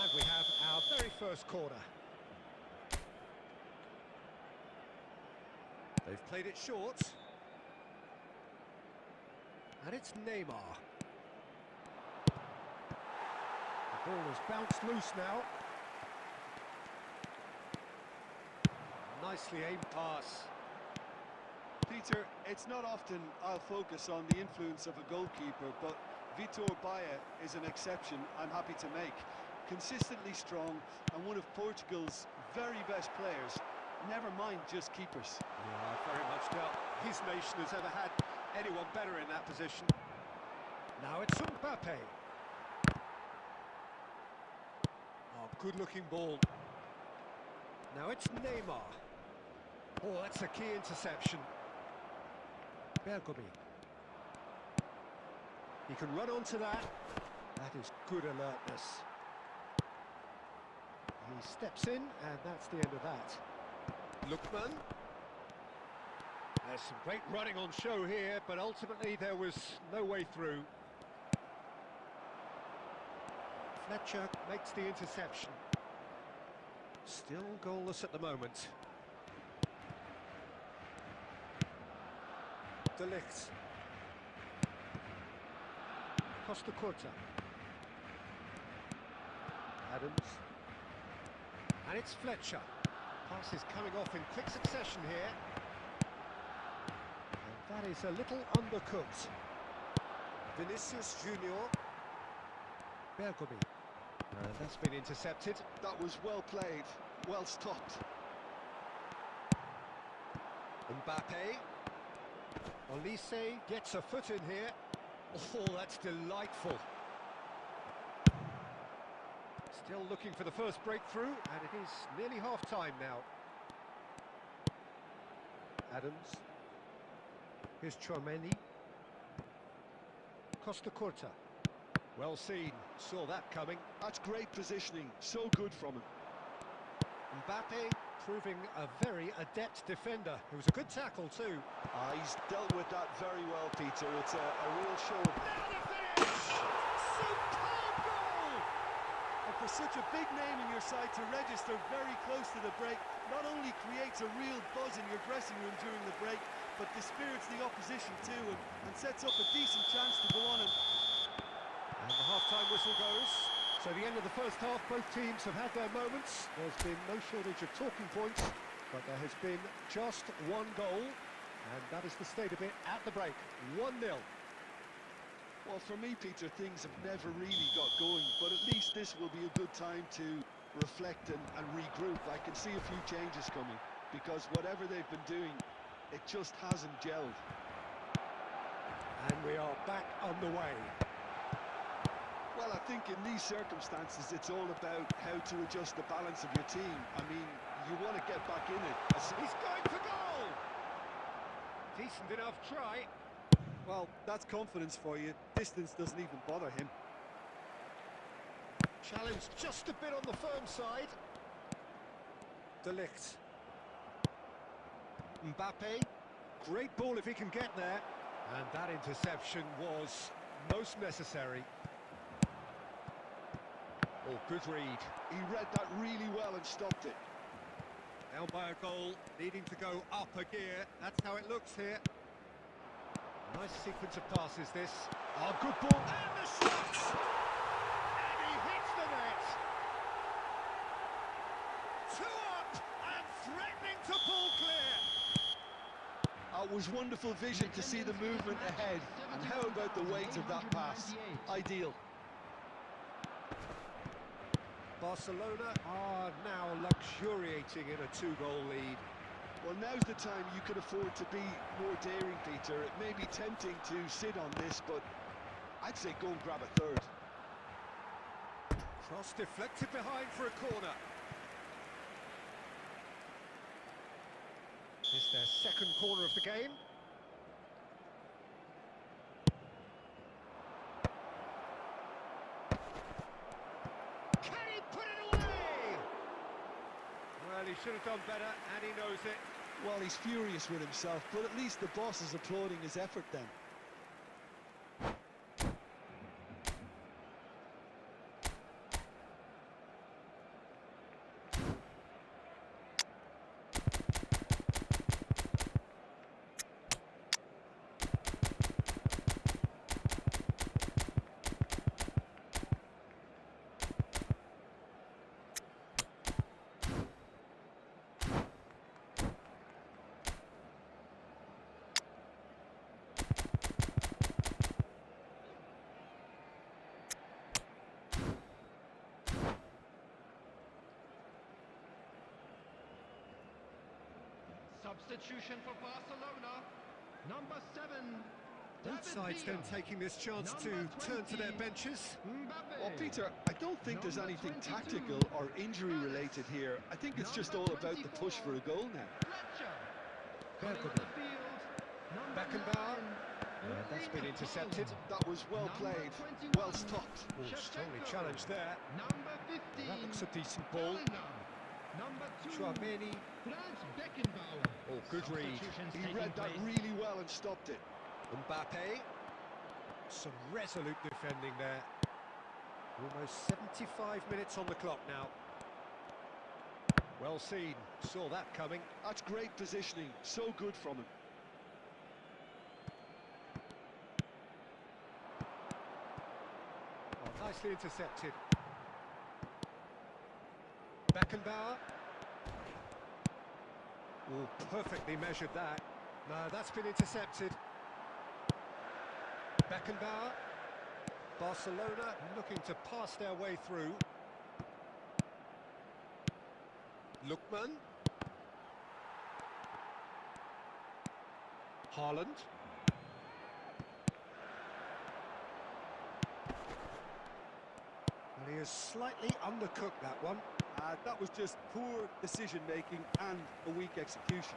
And we have our very first corner. They've played it short. And it's Neymar. The ball has bounced loose now. Nicely aimed pass. Peter, it's not often I'll focus on the influence of a goalkeeper, but Vitor Baia is an exception I'm happy to make. Consistently strong and one of Portugal's very best players, never mind just keepers. Yeah, very much doubt his nation has ever had anyone better in that position. Now it's Mbappe. Oh, good-looking ball. Now it's Neymar. Oh, that's a key interception. Bergomi. He can run onto that. That is good alertness. He steps in, and that's the end of that. Lookman. There's some great running on show here, but ultimately there was no way through. Fletcher makes the interception. Still goalless at the moment. De Ligt. Costa Curta. Adams. And it's Fletcher. Pass is coming off in quick succession here. And that is a little undercooked. Vinicius Junior. Bergomi. And that's been intercepted. That was well played, well stopped. Mbappe. Olise gets a foot in here. Oh, that's delightful. Still looking for the first breakthrough, and it is nearly half-time now. Adams. Here's Chouameni. Costa Curta. Well seen, saw that coming. That's great positioning, so good from him. Mbappe proving a very adept defender. It was a good tackle too. He's dealt with that very well, Peter. It's a real show. Now the finish! Superb goal! And for such a big name in your side to register very close to the break, not only creates a real buzz in your dressing room during the break, but dispirits the opposition too and sets up a decent chance to go on and the half-time whistle goes. So the end of the first half, both teams have had their moments. There's been no shortage of talking points, but there has been just one goal, and that is the state of it at the break. 1-0. Well, for me, Peter, things have never really got going, but at least this will be a good time to reflect and regroup. I can see a few changes coming, because whatever they've been doing, it just hasn't gelled. And we are back underway. Well, I think in these circumstances, it's all about how to adjust the balance of your team. I mean, you want to get back in it. He's going for goal! Decent enough try. Well, that's confidence for you. Distance doesn't even bother him. Challenged just a bit on the firm side. De Ligt. Mbappe. Great ball if he can get there. And that interception was most necessary. Oh, good read. He read that really well and stopped it. Down by a goal, needing to go up a gear. That's how it looks here. Nice sequence of passes, this. Oh, good ball. And the shot! And he hits the net. 2 up and threatening to pull clear. It was wonderful vision to see the movement ahead. And how about the weight of that pass? Ideal. Barcelona are now luxuriating in a 2-goal lead. Well, now's the time you could afford to be more daring, Peter. It may be tempting to sit on this, but I'd say go and grab a third. Cross deflected behind for a corner. It's their second corner of the game. Can he put it away? Well, he should have done better, and he knows it. Well, he's furious with himself, but at least the boss is applauding his effort then. Substitution for Barcelona. Number 7. Both sides then taking this chance to turn to their benches. Well, Peter, I don't think there's anything tactical or injury-related here. I think it's just all about the push for a goal now. Beckenbauer. That's been intercepted. That was well played, well stopped. Oh, strongly challenged there. That looks a decent ball. Chouameni. Oh, good read. He read that really well and stopped it. Mbappe. Some resolute defending there. Almost 75 minutes on the clock now. Well seen. Saw that coming. That's great positioning. So good from him. Oh, nicely intercepted. Beckenbauer. Oh, perfectly measured that. No, that's been intercepted. Beckenbauer. Barcelona looking to pass their way through. Lookman. Haaland. And he has slightly undercooked that one. That was just poor decision-making and a weak execution.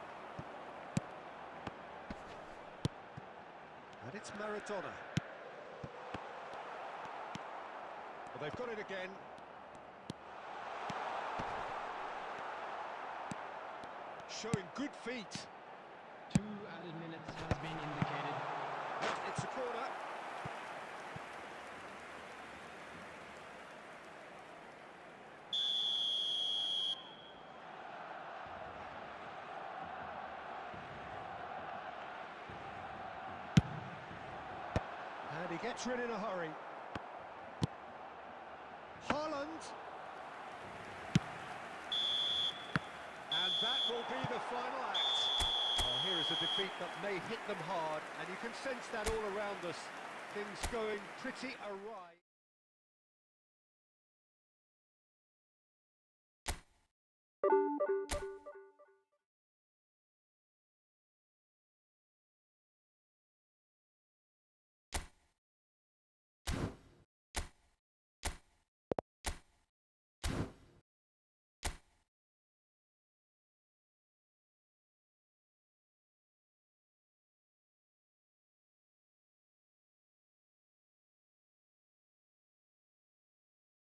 And it's Maradona. Well, they've got it again. Showing good feet. 2 added minutes has been indicated. It's a corner. And he gets rid in a hurry. Haaland. And that will be the final act. Oh, here is a defeat that may hit them hard, and you can sense that all around us. Things going pretty awry.